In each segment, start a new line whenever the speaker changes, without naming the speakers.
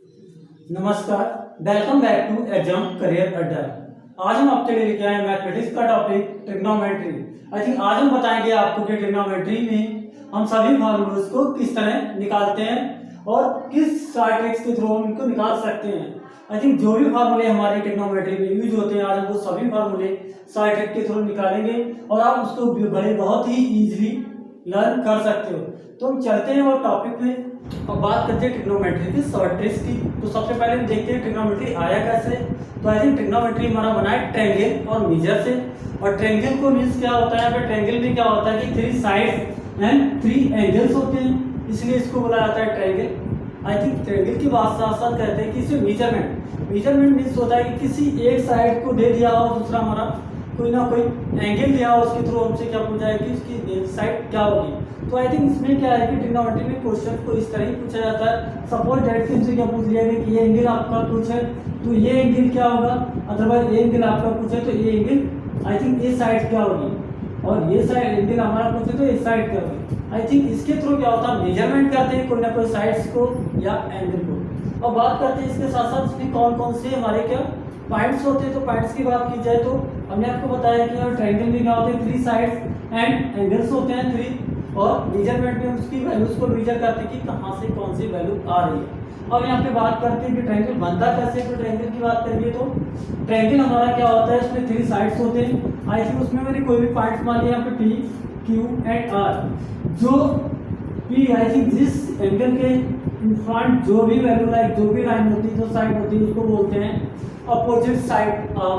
नमस्कार, welcome back to exam career Adda. आज हम आपके लिए लेके आए मैथमेटिक्स का टॉपिक ट्रिग्नोमेट्री। आई थिंक आज हम बताएंगे आपको कि ट्रिग्नोमेट्री में हम सभी फार्मूलोज को किस तरह निकालते हैं और किस ट्रिक्स के थ्रू हम इनको निकाल सकते हैं। आई थिंक जो भी फार्मूले हमारे ट्रिग्नोमेट्री में यूज होते हैं, आज हम वो सभी फार्मूले ट्रिक के थ्रू निकालेंगे और आप उसको बड़े बहुत ही इजीली लर्न कर सकते हो। तो हम चलते हैं और टॉपिक में और बात करते हैं ट्रिग्नोमेट्री की शॉर्ट ट्रिक्स की। तो सबसे पहले हम देखते हैं ट्रिग्नोमेट्री आया कैसे। तो आई थिंक ट्रिग्नोमेट्री हमारा बना है ट्रायंगल और मेजर से। और ट्रायंगल को मींस क्या होता है, यहाँ पे ट्रायंगल में क्या होता है कि 3 साइड्स एंड 3 एंगल्स होते हैं, इसलिए इसको बोला जाता है ट्रायंगल। आई थिंक ट्रायंगल की बात साथ साथ कहते हैं कि इसमें मेजरमेंट मीन्स होता है कि किसी एक साइड को दे दिया हो, दूसरा हमारा कोई ना कोई एंगल दिया हो, उसके थ्रू हमसे क्या पूछा है कि उसकी साइड क्या होगी। तो आई थिंक इसमें क्या है कि ट्रिग्नोमेट्री में क्वेश्चन को इस तरह ही पूछा जाता है। सपोज दैट कि हमसे क्या पूछ लिया गया कि ये एंगल आपका पूछे तो ये एंगल क्या होगा, अदरवाइज ये एंगल आपका पूछे तो ये एंगल आई थिंक ये साइड क्या होगी, और ये साइड एंगल हमारा पूछे तो ये साइड क्या होगी। आई थिंक इसके थ्रू क्या होता है, मेजरमेंट करते हैं कोई ना कोई साइड्स को या एंगल को। और बात करते हैं इसके साथ साथ इसमें कौन कौन से हमारे क्या पॉइंट्स होते हैं। तो पॉइंट्स की बात की जाए तो हमने आपको बताया कि ट्रायंगल में क्या होते हैं 3 साइड्स एंड एंगल्स होते हैं 3, और मेजरमेंट में उसकी वैल्यूज को मेजर करते हैं कि कहाँ से कौन सी वैल्यू आ रही है। अब यहाँ पे बात करते हैं कि ट्रायंगल बनता कैसे। तो ट्रायंगल की बात करेंगे तो ट्रायंगल हमारा क्या होता है, उसमें 3 साइड्स होते हैं। आई थिंक उसमें मैंने कोई भी पॉइंट्स मान लिया यहाँ पे P, Q एंड R। जो P आई थिंक जिस एंगल के इन फ्रंट जो भी वैल्यू लाइक जो भी लाइन होती है, जो साइड होती है, उसको बोलते हैं opposite side of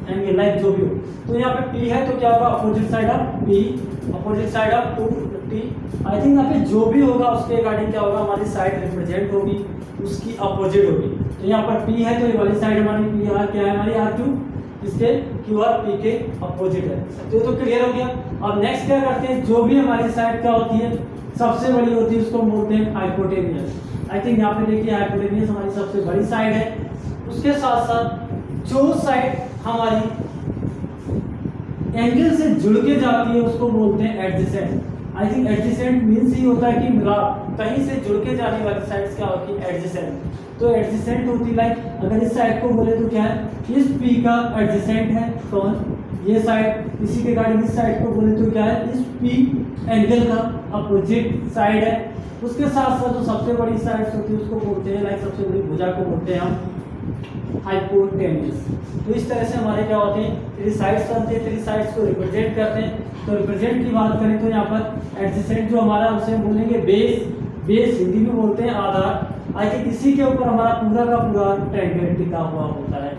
angle, like जो भी हो। तो यहाँ पे P है तो क्या होगा, opposite side of P, opposite side of 250। I think यहाँ पे जो भी होगा उसके अकॉर्डिंग क्या होगा, हमारी साइड रिप्रेजेंट होगी, उसकी अपोजिट होगी। तो यहाँ पर P है तो ये वाली साइड हमारी PR क्या है, हमारी R2, इसके QR P के अपोजिट है। तो ये तो क्लियर हो गया। अब नेक्स्ट क्या करते हैं, जो भी हमारी साइड क्या होती है सबसे बड़ी होती है, उसको हम बोलते हैं हाइपोटेनियस। आई थिंक यहाँ पे देखिए हाइपोटेनियस हमारी सबसे बड़ी साइड है। उसके साथ साथ जो साइड हमारी एंगल से जुड़ के जाती है उसको बोलते हैं adjacent. I think adjacent means he होता है कि मिलाप, कहीं से जुड़ के जाने वाली साइड्स क्या होती है, एडजेसेंट। तो एडजेसेंट होती लाइक अगर इस साइड को बोले तो क्या है, इस P का एडजेसेंट है कौन, ये साइड। इसी के गाड़ी इस साइड को बोले तो क्या है, इस P एंगल का अपोजिट साइड है। उसके साथ साथ जो सबसे बड़ी साइड्स होती है उसको बोलते हैं लाइक सबसे बड़ी भुजा को बोलते हैं हम हाइपोटेन्यूस। तो इस तरह से हमारे क्या होते हैं 3 साइड्स बनते हैं, 3 साइड्स को रिप्रेजेंट करते हैं। तो रिप्रेजेंट की बात करें तो यहाँ पर एडजेसेंट जो हमारा उसे हम बोलेंगे बेस हिंदी में बोलते हैं आधार। आई थिंक इसी के ऊपर हमारा पूरा का पूरा ट्रायंगल टिका हुआ होता है।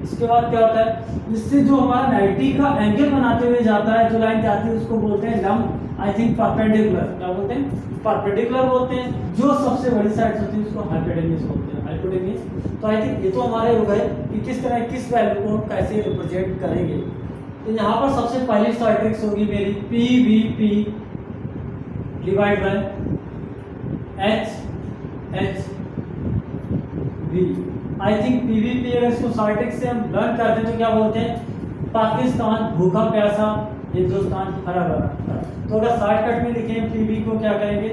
इसके बाद क्या होता है, इससे जो हमारा 90 का एंगल बनाते हुए जाता है, जो लाइन जाती है उसको बोलते हैं लंब। आई थिंक परपेंडिकुलर क्या बोलते हैं, परपेंडिकुलर बोलते हैं। जो सबसे बड़ी साइड्स होती है उसको हाइपोटेन्यूस बोलते हैं, हाइपोटेन्यूस। तो आई थिंक ये तो हमारे हो गए कि किस तरह किस वैल्यू को हम कैसे रिप्रेजेंट करेंगे। तो यहाँ पर सबसे पहली ट्रिक्स होगी मेरी PVP divide by HHV। I think PVP अगर इसको ट्रिक्स से हम लर्न करते हैं तो क्या बोलते हैं, पाकिस्तान भूखा प्यासा, हिंदुस्तान हरा भरा। तो अगर शॉर्टकट में लिखें PV को क्या करेंगे,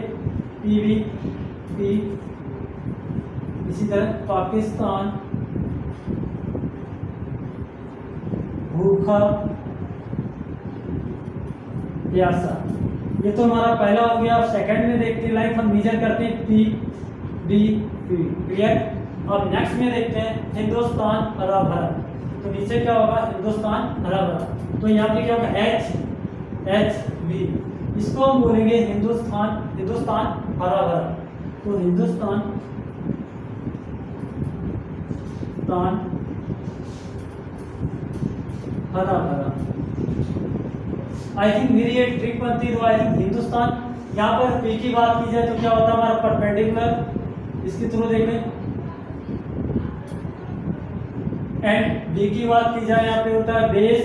PVP। इसी तरह पाकिस्तान भूखा प्यासा, ये तो हमारा पहला हो गया। सेकंड में देखते हैं लाइक हम मेजर करते हैं PVP, क्लियर। अब नेक्स्ट में देखते हैं हिंदुस्तान हरा भरा। तो नीचे क्या होगा, हिंदुस्तान हरा भरा। तो यहाँ पे क्या होगा HHV, इसको हम बोलेंगे हिंदुस्तान हरा भरा। तो हिंदुस्तान हरा भरा। आई थिंक मेरी ये ट्रिक बनती है। तो आई थिंक हिंदुस्तान, यहाँ पर P की बात की जाए तो क्या होता है हमारा परपेंडिकुलर, इसके थ्रू देखें। एंड B की बात की जाए यहाँ पे होता है बेस।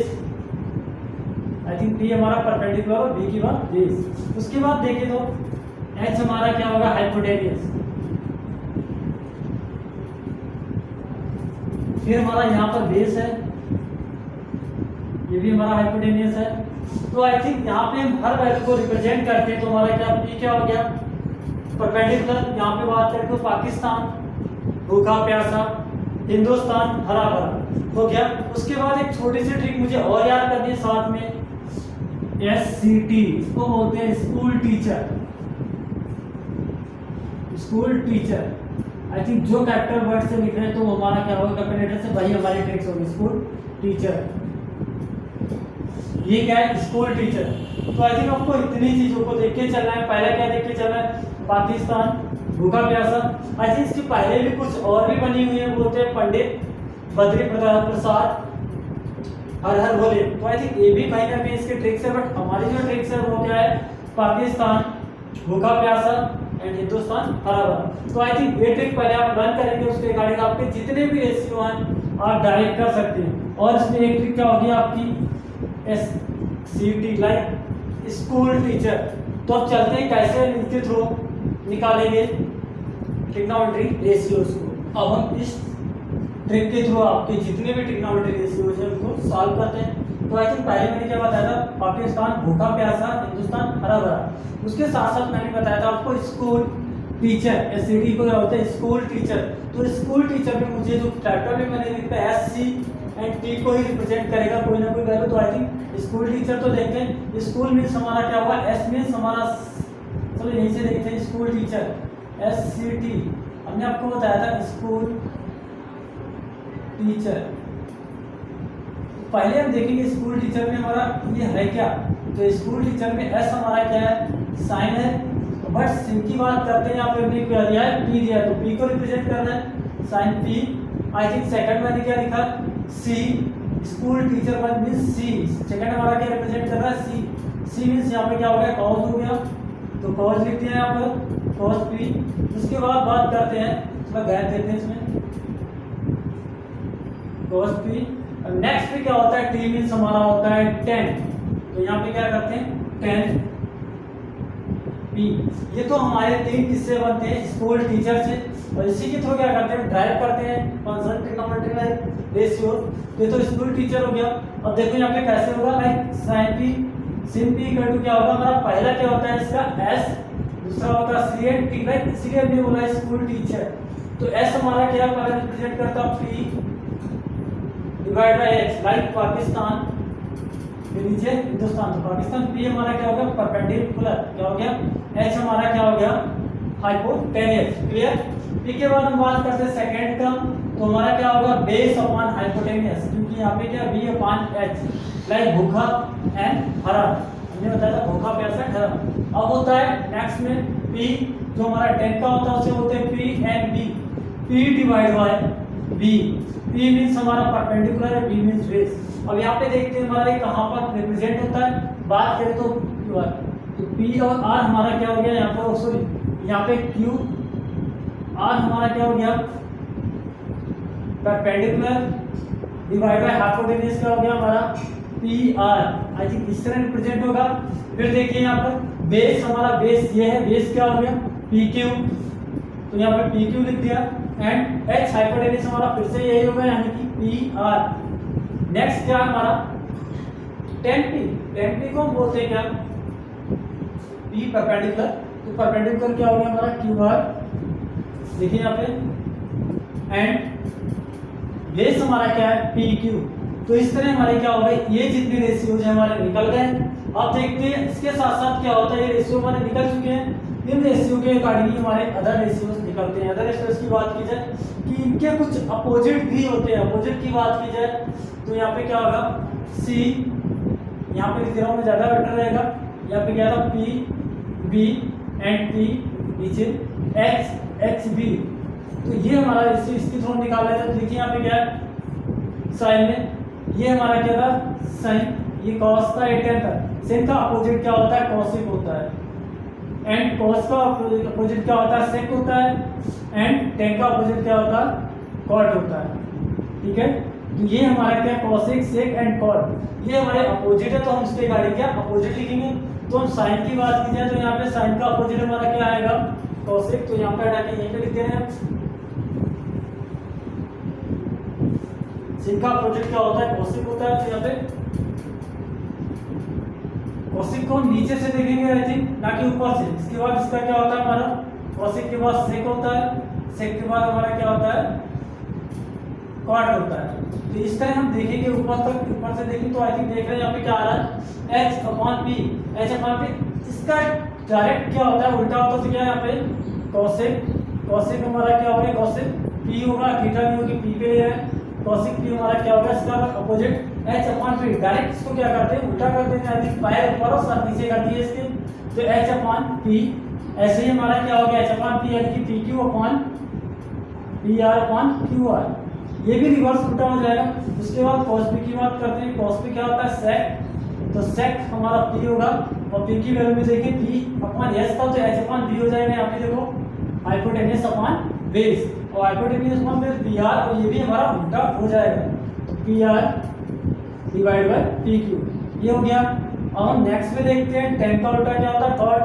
आई थिंक P हमारा परपेंडिकुलर और B की बात बेस। उसके बाद देखें तो H हमारा क्या होगा, हाइपोटेन्यूस। फिर हमारा यहाँ पर बेस है, ये भी हमारा हाइपोटेन्यूस है। तो आई थिंक यहाँ पे हम हर वैल्यू को रिप्रेजेंट करते हैं। तो हमारा क्या P क्या हो गया, परपेंडिकुलर यहाँ पे बात करें तो पाकिस्तान भूखा प्यासा, हिंदुस्तान हरा भरा हो गया। उसके बाद एक छोटी सी ट्रिक मुझे और याद करनी है साथ में, SCT, इसको बोलते हैं school teacher. School teacher I think जो कैपिटल वर्ड से लिख रहे हैं तो हमारा क्या होगा, कैपिटल से, वही हमारी ट्रिक्स होगी। स्कूल टीचर, ये क्या है, स्कूल टीचर। तो आई थिंक आपको इतनी चीजों को देख के चलना है। पहले क्या देख के चलना है, पाकिस्तान भूखा प्यासा। आई थिंक इसके पहले भी कुछ और भी बनी हुई है, बोलते हैं पंडित बद्री प्रसाद हर हर बोले। तो आई थिंक ये भी कहीं ना कहीं इसके ट्रिक्स है, बट हमारी जो ट्रिक्स है वो क्या है, पाकिस्तान भूखा प्यासा एंड हिंदुस्तान हरा भरा। तो आई थिंक ये ट्रिक पहले आप लर्न करेंगे, उसके रिगार्डिंग आपके जितने भी रेशियो हैं आप डायरेक्ट कर सकते हैं। और इसमें एक ट्रिक क्या होगी आपकी, SCT लाइक स्कूल टीचर। तो अब चलते हैं कैसे इनके थ्रू निकालेंगे ट्रिग्नोमेट्री रेशियोज को। अब हम इस ट्रिक के थ्रू आपके जितने भी ट्रिग्नोमेट्री रेशियोज हैं उनको सॉल्व करते हैं। तो आई थिंक पहले मैंने क्या बताया था, पाकिस्तान भूखा प्यासा, हिंदुस्तान हरा भरा। उसके साथ साथ मैंने बताया था आपको स्कूल टीचर, SCT को क्या होता है, स्कूल टीचर। तो स्कूल टीचर में मुझे जो कैपिटल में मैंने लिखा है SC एंड T को ही रिप्रेजेंट करेगा कोई ना कोई वैल्यू। तो आई थिंक स्कूल टीचर तो देखते हैं, स्कूल मीन्स हमारा क्या हुआ, S मीन्स हमारा, चलो यहीं से देखते हैं, स्कूल टीचर SCT। हमने आपको बताया था स्कूल टीचर। पहले हम देखेंगे स्कूल टीचर में हमारा ये है क्या। तो स्कूल टीचर में S हमारा क्या है, साइन है। बट सिम की बात करते हैं, यहाँ पे हमने क्या दिया है, P दिया है, तो P को रिप्रेजेंट करना है, sine P। I think second मैंने क्या लिखा, C, school teacher one means C, second हमारा क्या रिप्रेजेंट कर रहा है, C मीन्स यहाँ पे क्या हो गया, कॉज हो गया, तो कॉज लिख दिया यहाँ पर, कॉज P। उसके बाद बात करते हैं, थोड़ा गैप देते हैं इसमें, कॉज P। नेक्स्ट पे क्या होता है, T मीन्स हमारा होता है 10, तो यहाँ पे क्या करते हैं 10 P। ये तो हमारे 3 किस्से बनते हैं स्कूल टीचर से, और इसी के थ्रू क्या करते हैं, ड्राइव करते हैं फंक्शन ट्रिग्नोमेट्री रेशियो। ये तो स्कूल टीचर हो गया। अब देखो यहाँ पे कैसे होगा, like sine P sin P equal to क्या होगा, हमारा पहला क्या होता है इसका S, दूसरा होता है C एंड T, लाइक इसीलिए हमने बोला है स्कूल टीचर। तो S हमारा क्या पहले रिप्रेजेंट करता है P divide by H, like Pakistan के नीचे हिंदुस्तान, तो पाकिस्तान। P हमारा क्या हो गया, परपेंडिकुलर, क्या हो गया, H हमारा क्या हो गया, हाइपोटेनियस। क्लियर। P के बाद हम बात करते हैं सेकंड टर्म, तो हमारा क्या होगा, बेस अपॉन हाइपोटेनियस, क्योंकि यहाँ पे क्या V अपॉन H, लाइक भूखा एंड हरा। हमने बताया था भूखा प्यासा हरा। अब होता है नेक्स्ट में P, जो हमारा 10 का होता है उसे बोलते हैं P and B, P divide by B। P means हमारा परपेंडिकुलर है, B मीन्स बेस। अब यहाँ पे देखते हैं हमारा कहाँ पर रिप्रेजेंट होता है, बात करें तो P और R हमारा क्या हो गया यहाँ पर, सॉरी यहाँ पे Q, R हमारा क्या हो गया, परपेंडिकुलर डिवाइड बाय हाइपोटेन्यूज, क्या हो गया हमारा PR। आई थिंक इस तरह रिप्रेजेंट होगा। फिर देखिए यहाँ पर बेस, हमारा बेस ये है, बेस क्या हो गया PQ, तो यहाँ पर PQ लिख दिया, एंड H हाइपोटेन्यूज हमारा फिर से यही होगा, यानी कि PR। नेक्स्ट क्या हमारा 10P, 10P को हम बोलते हैं क्या, P परपेंडिकुलर, तो परपेंडिकुलर क्या हो गया हमारा QR, देखिए यहाँ पे, एंड बेस हमारा क्या है PQ। तो इस तरह हमारे क्या हो गए, ये जितने रेशियोज हैं हमारे निकल गए। अब देखते हैं इसके साथ साथ क्या होता है, ये रेशियो हमारे निकल चुके हैं, इन रेशियो के अकॉर्डिंगली हमारे अदर रेशियोज निकलते हैं। अदर रेशियोज की बात की जाए कि इनके कुछ अपोजिट भी होते हैं। अपोजिट की बात की जाए तो यहाँ पे क्या होगा, C, यहाँ पे लिख रहा हूँ मैं, ज़्यादा बेटर रहेगा। यहाँ पे क्या था P B एंड P, नीचे H H B। तो ये हमारा रेशियो इसके थ्रू निकाला है। तो देखिए यहाँ पे क्या है, साइन में ये हमारा क्या था, साइन, ये कॉस था, ये टेन था। साइन का अपोजिट क्या होता है, कॉसिक होता है, एंड कॉस का अपोजिट क्या होता है, सेक होता है, एंड टेन का अपोजिट क्या होता है, कॉट होता है। ठीक है, तो ये हमारा क्या, कॉसिक, सेक एंड कॉट, ये हमारे अपोजिट है, तो हम इसके गाड़ी क्या अपोजिट लिखेंगे। तो हम साइन की बात की जाए तो यहाँ पे साइन का अपोजिट हमारा क्या आएगा, कॉसिक, तो यहाँ पे हटा के यहीं पे लिख दे रहे हैं। साइन का अपोजिट क्या होता है, कॉसिक होता है, तो यहाँ पे कॉसिक को नीचे से देखेंगे आई थिंक, ना कि ऊपर से। इसके बाद इसका क्या होता है हमारा कॉसेक के बाद सेक होता है, सेक के बाद हमारा क्या होता है, कॉट होता है। तो इस तरह हम देखेंगे ऊपर तक, ऊपर से देखें तो आई थिंक देख रहे हैं यहाँ पे क्या आ रहा है, H upon P, H upon P. इसका डायरेक्ट क्या होता है, उल्टा होता है, क्या है यहाँ पे कॉसेक, कॉसेक हमारा क्या होगा, कॉसेक पी होगा, थीटा भी होगी, पी पे है, कॉसेक पी हमारा क्या होगा, इसका opposite H upon P. Direct इसको क्या करते हैं, उल्टा कर देते हैं, आई थिंक पैर ऊपर और सर नीचे कर दिए इसके, तो एच अपॉन पी। ऐसे ही हमारा क्या हो गया, एच अपॉन पी यानी कि P Q upon P R upon Q R, ये भी रिवर्स उल्टा हो जाएगा। उसके बाद cos p की बात करते हैं, cos p क्या होता है, sec, तो sec हमारा p होगा और p की वैल्यू में देखिए p अपॉन s था, तो h अपॉन b हो जाएगा। यहाँ पे देखो हाइपोटेन्यूस अपॉन बेस, और हाइपोटेन्यूस अपॉन बेस br, और ये भी हमारा उल्टा हो जाएगा, तो pr डिवाइड बाय pq, ये हो गया। अब हम नेक्स्ट में देखते हैं tan का उल्टा क्या होता है, cot,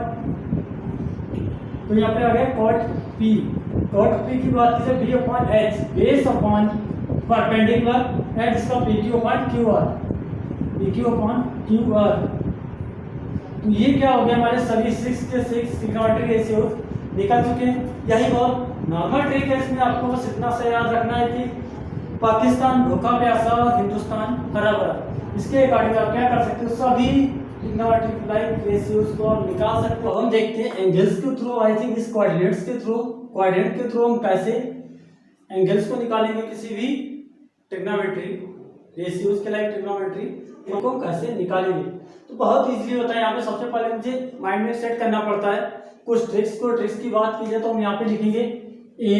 तो यहाँ पे आ गया cot p, cot p की बात कीजिए b upon h, base upon perpendicular and इसका pq upon qr, pq upon qr। तो ये क्या हो गया, हमारे सभी 6 के 6 ट्रिग्नोमेट्रिक रेशियोज निकल चुके हैं। यही बहुत नॉर्मल ट्रिक है, इसमें आपको बस इतना सा याद रखना है कि पाकिस्तान धोखा प्यासा और हिंदुस्तान हरा भरा, इसके अकॉर्डिंग आप क्या कर सकते हो, सभी ट्रिग्नोमेट्रिक लाइक रेशियोज को आप निकाल सकते हो। हम देखते हैं एंगल्स के थ्रू, आई थिंक इस कोऑर्डिनेट्स के थ्रू, कोऑर्डिनेट के थ्रू हम कैसे एंगल्स को निकालेंगे, किसी भी ट्रिग्नोमेट्री रेशियोज के लाइक ट्रिग्नोमेट्री इनको कैसे निकालेंगे। तो बहुत इजीली होता है। यहाँ पे सबसे पहले मुझे माइंड में सेट करना पड़ता है कुछ ट्रिक्स को। ट्रिक्स की बात की जाए तो हम यहाँ पे लिखेंगे ए,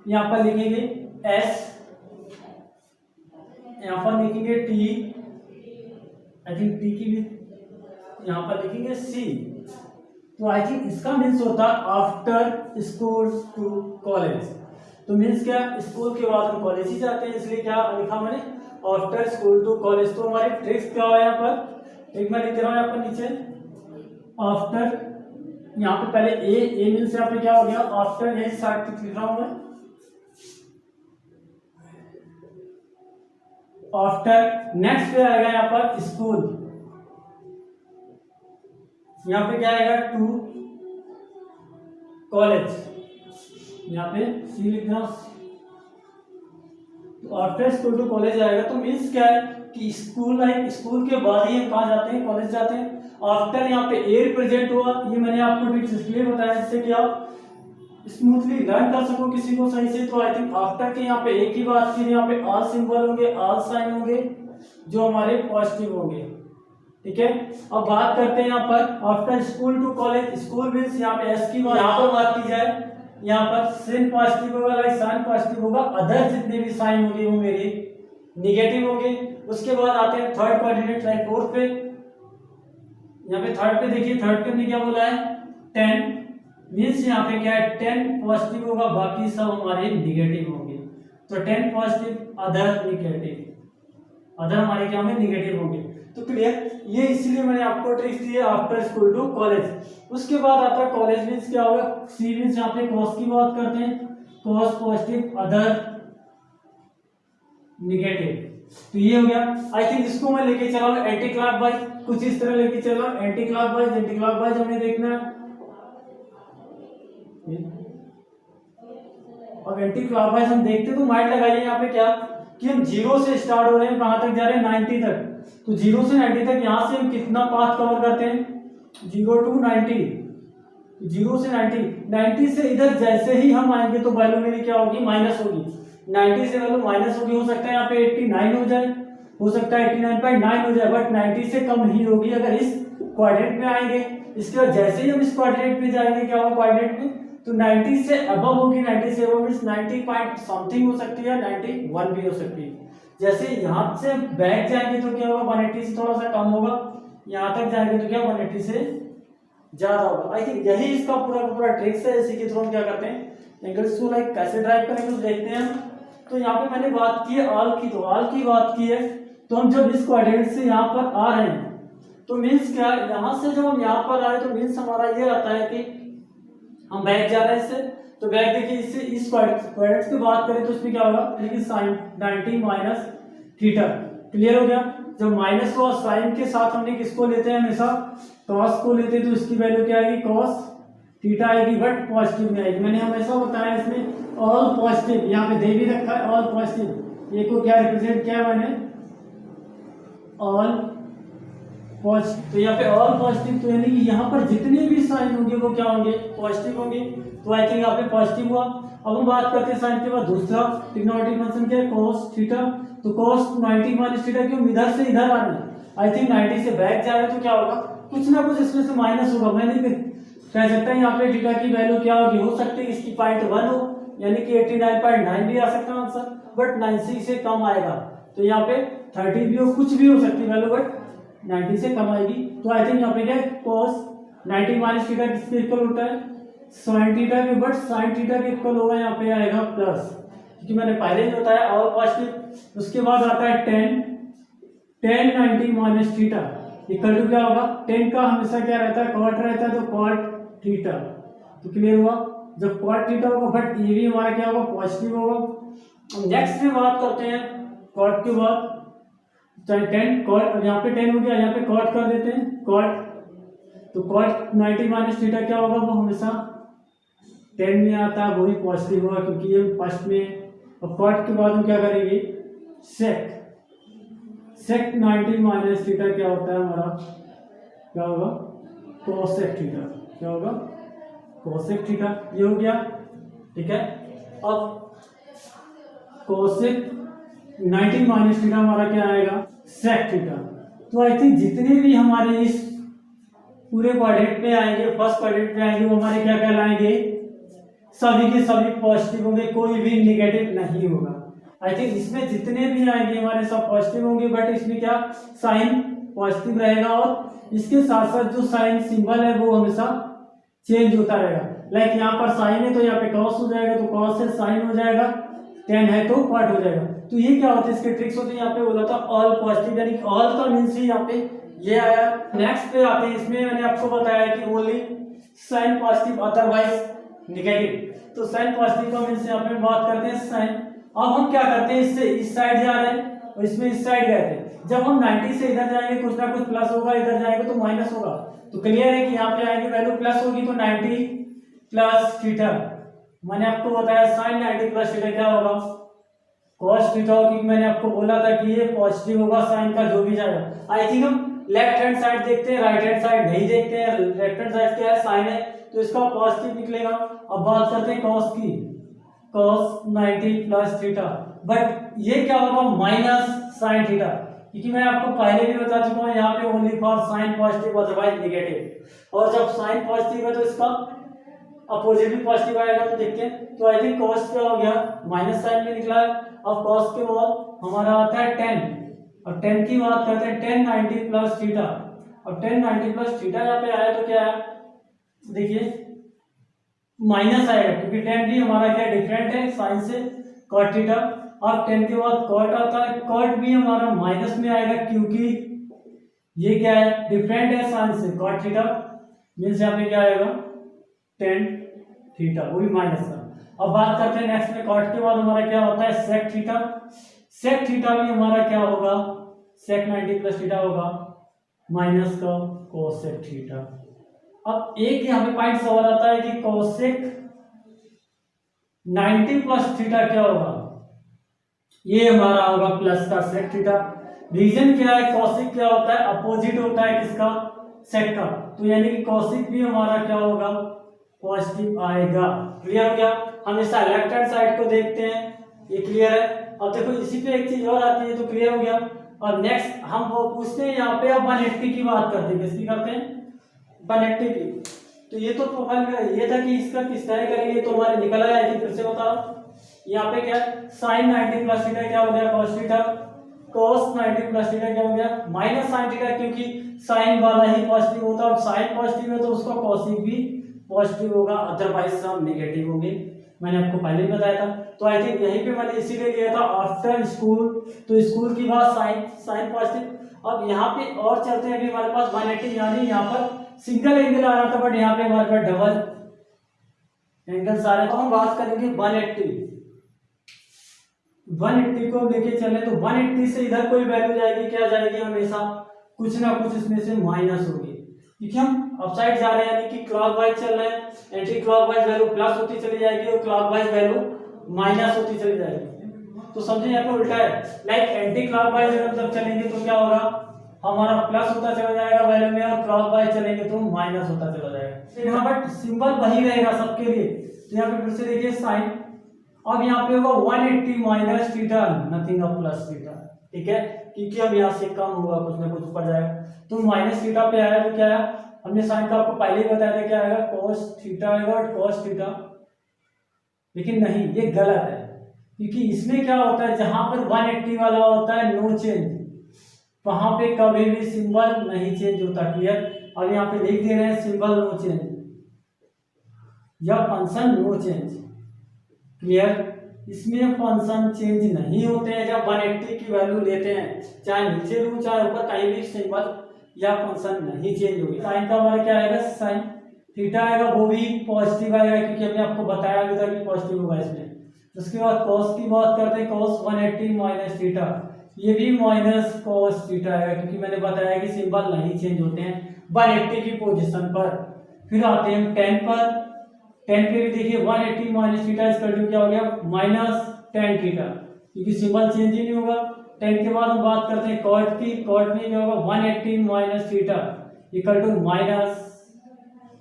यहाँ पर लिखेंगे एस, यहाँ पर लिखेंगे टी, आई थिंक टी की भी यहाँ पर लिखेंगे सी। तो आई थिंक इसका मीन्स होता है आफ्टर स्कूल टू कॉलेज। तो मीन्स क्या, स्कूल के बाद हम कॉलेज ही जाते हैं, इसलिए क्या लिखा मैंने, आफ्टर स्कूल टू कॉलेज। तो हमारी ट्रिक्स क्या है, यहाँ पर एक मैं लिख दे रहा हूँ यहाँ पर नीचे आफ्टर, यहाँ पे पहले ए मीन्स यहाँ पे क्या हो गया, आफ्टर, यही स्टार्ट लिख रहा हूँ मैं, आफ्टर। नेक्स्ट पे आएगा यहाँ पर स्कूल, यहाँ पे क्या आएगा टू कॉलेज, यहाँ पे सी लिखना। तो आफ्टर स्कूल टू कॉलेज आएगा। तो मीन्स क्या है कि स्कूल लाइक, स्कूल के बाद ही हम कहाँ जाते हैं, कॉलेज जाते हैं। आफ्टर यहाँ पे ए रिप्रेजेंट हुआ, ये मैंने आपको ट्रिक्स इसलिए बताया जिससे कि आप स्मूथली लर्न कर सको किसी को सही से। तो आई थिंक आफ्टर के यहाँ पे ए की बात की, यहाँ पे ऑल सिंबल होंगे, ऑल साइन होंगे जो हमारे पॉजिटिव होंगे, ठीक है। अब बात करते हैं यहाँ पर after school to college, school means यहाँ पे एस की बात, यहाँ पर बात की जाए, यहाँ पर सिन पॉजिटिव होगा, लाइक साइन पॉजिटिव होगा, अदर जितने भी साइन होंगे वो मेरे निगेटिव होंगे। उसके बाद आते हैं थर्ड कोऑर्डिनेट, लाइक फोर्थ पे, यहाँ पे थर्ड पे देखिए, थर्ड पे हमने क्या बोला है 10, मीन्स यहाँ पे क्या है 10 पॉजिटिव होगा, बाकी सब हमारे निगेटिव होंगे। तो 10 पॉजिटिव, अदर निगेटिव, अदर हमारे क्या होंगे, निगेटिव होंगे। तो क्लियर, ये इसीलिए मैंने आपको ट्रिक्स दी है आफ्टर स्कूल टू कॉलेज। उसके बाद आता है कॉलेज मीन्स क्या होगा, सी मीन्स यहाँ पे कॉस की बात करते हैं, कॉस पॉजिटिव, अदर निगेटिव। तो ये हो गया। आई थिंक इसको मैं लेके चला हूँ एंटी क्लॉकवाइज, कुछ इस तरह लेके चल रहा हूँ एंटी क्लॉकवाइज हमें देखना है। अब एंटी क्लॉकवाइज हम देखते तो माइंड लगाइए यहाँ पे क्या कि हम 0 से स्टार्ट हो रहे हैं, कहाँ तक जा रहे हैं 90 तक। तो 0 से 90 तक यहाँ से हम कितना पाथ कवर करते हैं, 0 to 90, 0 से 90, 90 से इधर जैसे ही हम आएंगे तो वैल्यू मेरी क्या होगी, माइनस होगी। 90 से वैल्यू माइनस होगी, हो सकता है यहाँ पे 89 हो जाए, हो सकता है 89.9 हो जाए, बट 90 से कम ही होगी अगर इस क्वाड्रेंट में आएंगे। इसके बाद जैसे ही हम इस क्वाड्रेंट पे जाएंगे, क्या होगा क्वाड्रेंट में, तो 90 से अबव होगी, 90 से अबव मींस 90 पॉइंट समथिंग हो सकती है, 91 भी हो सकती है। जैसे यहाँ से बैक जाएंगे तो क्या होगा, 180 से थोड़ा सा कम होगा, यहाँ तक जाएंगे तो क्या 180 से ज्यादा होगा। आई थिंक यही इसका पूरा का पूरा ट्रिक्स है। इसी के थ्रू हम क्या करते हैं, एंगल्स को लाइक कैसे ड्राइव करेंगे तो देखते हैं हम। तो यहाँ पे मैंने बात की है ऑल की, तो ऑल की बात की है, तो हम जब इस क्वाड्रेंट से यहाँ पर आ रहे हैं तो मीन्स क्या, यहाँ से जब हम यहाँ पर आए तो मीन्स हमारा ये आता है कि हम बैक जा रहे हैं इससे, तो बैक देखिए इससे इस क्वाड्रेंट की बात करें तो इसमें क्या होगा, देखिए साइन 90 माइनस थीटा, क्लियर हो गया। जब माइनस को साइन के साथ हमने किसको लेते हैं, हमेशा कॉस को लेते हैं, तो इसकी वैल्यू क्या आएगी, कॉस थीटा आएगी बट पॉजिटिव में आएगी। मैंने हमेशा बताया इसमें ऑल पॉजिटिव, यहाँ पे दे भी रखा है ऑल पॉजिटिव। ये को क्या रिप्रेजेंट किया मैंने, ऑल पॉजिटिव। तो यहाँ पे ऑल पॉजिटिव, तो यानी कि यहाँ पर जितने भी साइन होंगे वो क्या होंगे, पॉजिटिव होंगे। तो आई थिंक यहाँ पे पॉजिटिव हुआ। अब हम बात करते हैं साइन के बाद दूसरा ट्रिग्नोमेट्रिक फंक्शन क्या है, cos थीटा। तो cos 90 माइनस थीटा क्यों, इधर से इधर आना है। आई थिंक 90 से बैक जाएगा तो क्या होगा, कुछ ना कुछ इसमें से माइनस होगा। मैं नहीं कह सकता यहाँ पे थीटा की वैल्यू क्या होगी, हो सकती है इसकी 0.1 हो, यानी कि 89.9 भी आ सकता है आंसर, बट 90 से कम आएगा। तो यहाँ पे 30 भी हो, कुछ भी हो सकती है वैल्यू, बट 90 से कम आएगी। तो आई थिंक यहाँ पे क्या है, cos 90 माइनस थीटा किसके इक्वल होता है, sin थीटा के, बट sin थीटा के इक्वल होगा, यहाँ पे आएगा प्लस, क्योंकि मैंने पहले ही बताया ऑल पॉजिटिव। उसके बाद आता है tan 90 minus theta equal to क्या होगा, tan का हमेशा क्या रहता है, cot रहता है, तो cot थीटा। तो क्लियर हुआ, जब cot थीटा होगा बट ये भी हमारा क्या होगा, पॉजिटिव होगा। नेक्स्ट में बात करते हैं cot के बाद, चाहे tan cot, यहाँ पे tan हो गया, यहाँ पे cot कर देते हैं cot। तो cot 90 माइनस थीटा क्या होगा, वो हमेशा 10 में आता है, वही पॉजिटिव होगा क्योंकि ये फर्स्ट में। और cot के बाद हम क्या करेंगे, sec 90 माइनस थीटा क्या होता है हमारा, क्या होगा, cosec थीटा। क्या होगा, cosec थीटा। ये हो गया, ठीक है। अब cosec 90 माइनस थीटा हमारा क्या आएगा, sec थीटा। तो आई थिंक जितने भी हमारे इस पूरे क्वाड्रेंट में आएंगे, फर्स्ट क्वाड्रेंट में आएंगे, वो हमारे क्या कहलाएंगे, सभी के सभी पॉजिटिव होंगे, कोई भी नेगेटिव नहीं होगा। आई थिंक इसमें जितने भी आएंगे हमारे सब पॉजिटिव होंगे, बट इसमें क्या साइन पॉजिटिव रहेगा, और इसके साथ साथ जो साइन सिंबल है वो हमेशा चेंज होता रहेगा। लाइक यहाँ पर साइन है तो यहाँ पे कॉस हो जाएगा, तो कॉस से साइन हो जाएगा, टेन है तो कॉट हो जाएगा। तो ये क्या होता है, इसके ट्रिक्स होते हैं। यहाँ पे बोला था ऑल पॉजिटिव, यानी ऑल का मीन्स ही यहाँ पे ये आया। नेक्स्ट पे आते हैं, इसमें मैंने आपको बताया कि only sine positive otherwise negative. तो साइन पॉजिटिव का मीन्स यहाँ पे बात करते हैं साइन। अब हम क्या करते हैं, इससे इस साइड जा रहे हैं और इसमें इस साइड गए थे। जब हम 90 से इधर जाएंगे कुछ ना कुछ प्लस होगा, इधर जाएंगे तो माइनस होगा। तो क्लियर है कि यहाँ पे आएंगे वैल्यू प्लस होगी, तो 90 प्लस थीटा। मैंने आपको बताया साइन 90 प्लस थीटा क्या होगा, कॉस थीटा होगी। मैंने आपको बोला था कि ये पॉजिटिव होगा साइन का जो भी जाएगा। आई थिंक हम लेफ्ट हैंड साइड देखते हैं, राइट हैंड साइड नहीं देखते हैं। लेफ्ट हैंड साइड क्या है, साइन है, तो इसका पॉजिटिव निकलेगा। अब बात करते हैं कॉस की, कॉस 90 प्लस थीटा, बट ये क्या होगा, माइनस साइन थीटा, क्योंकि मैं आपको पहले भी बता चुका हूँ यहाँ पे only for sine positive otherwise negative. और जब साइन पॉजिटिव है तो इसका अपोजिट भी पॉजिटिव आएगा। तो देखते हैं, तो आई थिंक कॉस क्या हो गया, माइनस साइन में निकला है। अब कॉस के बाद हमारा आता है 10, और 10 की बात करते हैं, 10 90 प्लस थीटा। और 10 90 प्लस थीटा यहाँ पे आया तो क्या है, देखिए माइनस आएगा, क्योंकि 10 भी हमारा क्या डिफरेंट है साइन से, कॉट थीटा। अब 10 के बाद कॉट आता है, कॉट भी हमारा माइनस में आएगा, क्योंकि ये क्या है, डिफरेंट है साइन से, कॉट थीटा मीन्स यहाँ पे क्या आएगा 10 थीटा, वो भी माइनस का। अब बात करते हैं नेक्स्ट में, कॉट के बाद हमारा क्या होता है सेक थीटा। सेक थीटा भी हमारा क्या होगा, सेक 90 प्लस थीटा होगा, माइनस का कोसेक थीटा। अब एक यहाँ पे पॉइंट सवाल आता है कि कोसेक 90 प्लस थीटा क्या होगा, ये हमारा होगा प्लस का सेक थीटा। रीजन क्या है, कोसेक क्या होता है, अपोजिट होता है किसका, सेक का। तो यानी कि कोसेक भी हमारा क्या होगा, पॉजिटिव आएगा। क्लियर हो गया, हमेशा लेफ्ट हैंड साइड को देखते हैं, ये क्लियर है। अब देखो इसी पे एक चीज और आती है, तो क्लियर हो गया। और नेक्स्ट हम वो पूछते हैं यहाँ पे, अब 180 की बात करते हैं, किसकी करते हैं, 180 की। तो ये तो प्रोफाइल में ये था कि इसका किस तरह करेंगे, तो हमारे निकल आया है, फिर से बता रहा हूँ। यहाँ पे क्या साइन 90 प्लस थीटा क्या हो गया, cos theta, cos 90 plus theta क्या हो गया, माइनस साइन थीटा, क्योंकि साइन वाला ही पॉजिटिव होता है, और साइन पॉजिटिव है तो उसका कॉसिक भी पॉजिटिव होगा, अदरवाइज सब नेगेटिव होंगे। मैंने आपको पहले ही बताया था। तो आई थिंक यहीं पे मैंने इसीलिए लिया था आफ्टर स्कूल, तो स्कूल की बात साइन पॉजिटिव। अब यहाँ पे और चलते हैं, अभी हमारे पास 180, यानी यहाँ पर सिंगल एंगल आ रहा था, बट यहाँ पे हमारे पास डबल एंगल्स आ रहे हैं। तो हम बात करेंगे 180 को लेके चले, तो 180 से इधर कोई वैल्यू जाएगी, क्या जाएगी, हमेशा कुछ ना कुछ इसमें से माइनस होगी। क्योंकि हम अपसाइड जा रहे हैं यानी कि क्लॉकवाइज चल रहे हैं, एंटी क्लॉकवाइज वैल्यू प्लस होती चली जाएगी और क्लॉकवाइज वैल्यू माइनस होती चली जाएगी। तो समझे यहाँ पे उल्टा है, लाइक एंटी क्लॉकवाइज अगर जब चलेंगे तो क्या होगा, हमारा प्लस होता चला जाएगा वैल्यू में और क्लॉकवाइज चलेंगे तो माइनस होता चला जाएगा। यहाँ बट सिंबल वही रहेगा सबके लिए। तो यहाँ पे फिर से देखिए साइन, अब यहाँ पे होगा 180 minus theta, nothing of plus theta, ठीक है, क्योंकि अब यहाँ से कम होगा कुछ ना कुछ ऊपर जाएगा। तो माइनस थीटा पे आया तो क्या आया, हमने साइन का आपको पहले ही बताया था क्या आएगा, cos थीटा आएगा और cos थीटा। लेकिन नहीं, ये गलत है, क्योंकि इसमें क्या होता है, जहां पर 180 वाला होता है नो चेंज, वहां पे कभी भी सिंबल नहीं चेंज होता। क्लियर, अब यहाँ पे लिख दे रहे हैं सिंबल नो चेंज या फंक्शन नो चेंज। क्लियर, इसमें फंक्शन चेंज नहीं होते हैं जब 180 की वैल्यू लेते हैं, चाहे नीचे लूं चाहे ऊपर, कहीं भी सिंबल या फंक्शन नहीं चेंज होगी। साइन का हमारा क्या आएगा, साइन थीटा आएगा, वो भी पॉजिटिव आएगा क्योंकि हमने आपको बताया भी था कि पॉजिटिव होगा इसमें। उसके बाद cos की बात करते हैं, cos 180 माइनस थीटा, ये भी माइनस cos थीटा आएगा क्योंकि मैंने बताया कि सिंबल नहीं चेंज होते हैं 180 की पोजीशन पर। फिर आते हैं tan पर, tan पे भी देखिए 180 माइनस थीटा इसका क्या हो गया, माइनस tan थीटा, क्योंकि सिंबल चेंज ही नहीं होगा। tan के बाद हम बात करते हैं cot की, cot में क्या होगा 180 minus theta equal to minus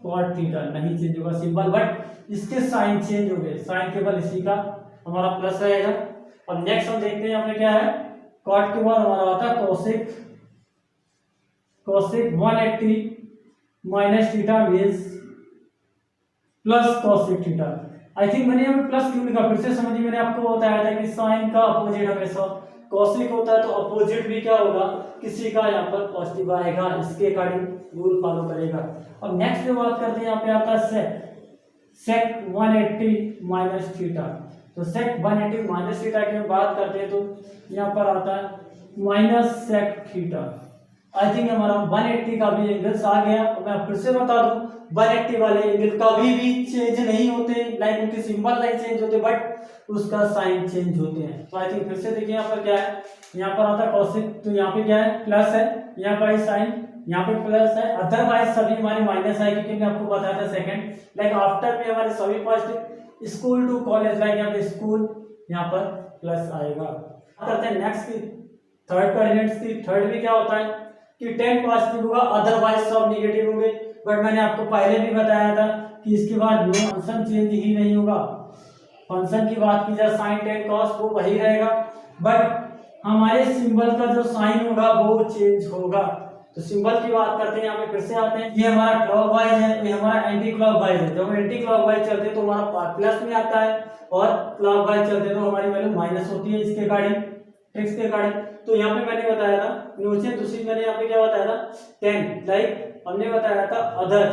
cot theta, नहीं चेंज होगा सिंबल, बट इसके साइन चेंज हो गए, साइन केवल इसी का हमारा प्लस रहेगा। अब नेक्स्ट हम देखते हैं यहाँ पे क्या है, cot के बाद हमारा आता है cosec, cosec 180 minus theta means plus cosec theta. I think मैंने यहाँ पे प्लस क्यों लिखा, फिर से समझिए, मैंने आपको बताया था कि साइन का अपोजिट हमेशा cosec होता है, तो अपोजिट भी क्या होगा, किसी का यहाँ पर पॉजिटिव आएगा, इसके अकॉर्डिंग रूल फॉलो करेगा। अब नेक्स्ट पे बात करते हैं, यहाँ पे आता है sec 180 माइनस थीटा। तो sec 180 माइनस थीटा की हम बात करते हैं तो यहाँ पर आता है minus sec theta. I think हमारा 180 का भी एंगल्स आ गया। और मैं फिर से बता दूं, 180 वाले एंगल कभी भी चेंज नहीं होते, लाइक उनके सिंबल नहीं चेंज होते, बट उसका साइन चेंज होते हैं। तो आई थिंक फिर से देखिए यहाँ पर क्या है, यहाँ पर आता है cosec, तो यहाँ पे क्या है, प्लस है, यहाँ पर साइन, यहाँ पे प्लस है, अदरवाइज सभी हमारे माइनस है, क्योंकि मैं आपको बताया था सेकंड, लाइक आफ्टर में हमारे सभी positive, school to college, like यहाँ पे स्कूल, यहाँ पर प्लस आएगा। करते हैं नेक्स्ट की, थर्ड कोऑर्डिनेट्स की। थर्ड में क्या होता है कि 10 पॉजिटिव होगा, अदरवाइज सब नेगेटिव होंगे, बट मैंने आपको पहले भी बताया था कि इसके बाद नो फंक्शन चेंज ही नहीं होगा। फंक्शन की बात की जाए साइन टेन कॉस वो वही रहेगा, बट हमारे सिंबल का जो साइन होगा वो चेंज होगा। तो सिंबल की बात करते हैं, यहाँ पे फिर से आते हैं, ये हमारा क्लॉकवाइज है, ये हमारा एंटी क्लॉकवाइज है। जब हम एंटी क्लॉकवाइज चलते हैं तो हमारा प्लस में आता है, और क्लॉकवाइज चलते हैं तो हमारी वैल्यू माइनस होती है इसके अकॉर्डिंग, ट्रिक्स के अकॉर्डिंग। तो यहाँ पे मैंने बताया था न्यूचन, दूसरी मैंने यहाँ पे क्या बताया था 10, लाइक हमने बताया था अदर,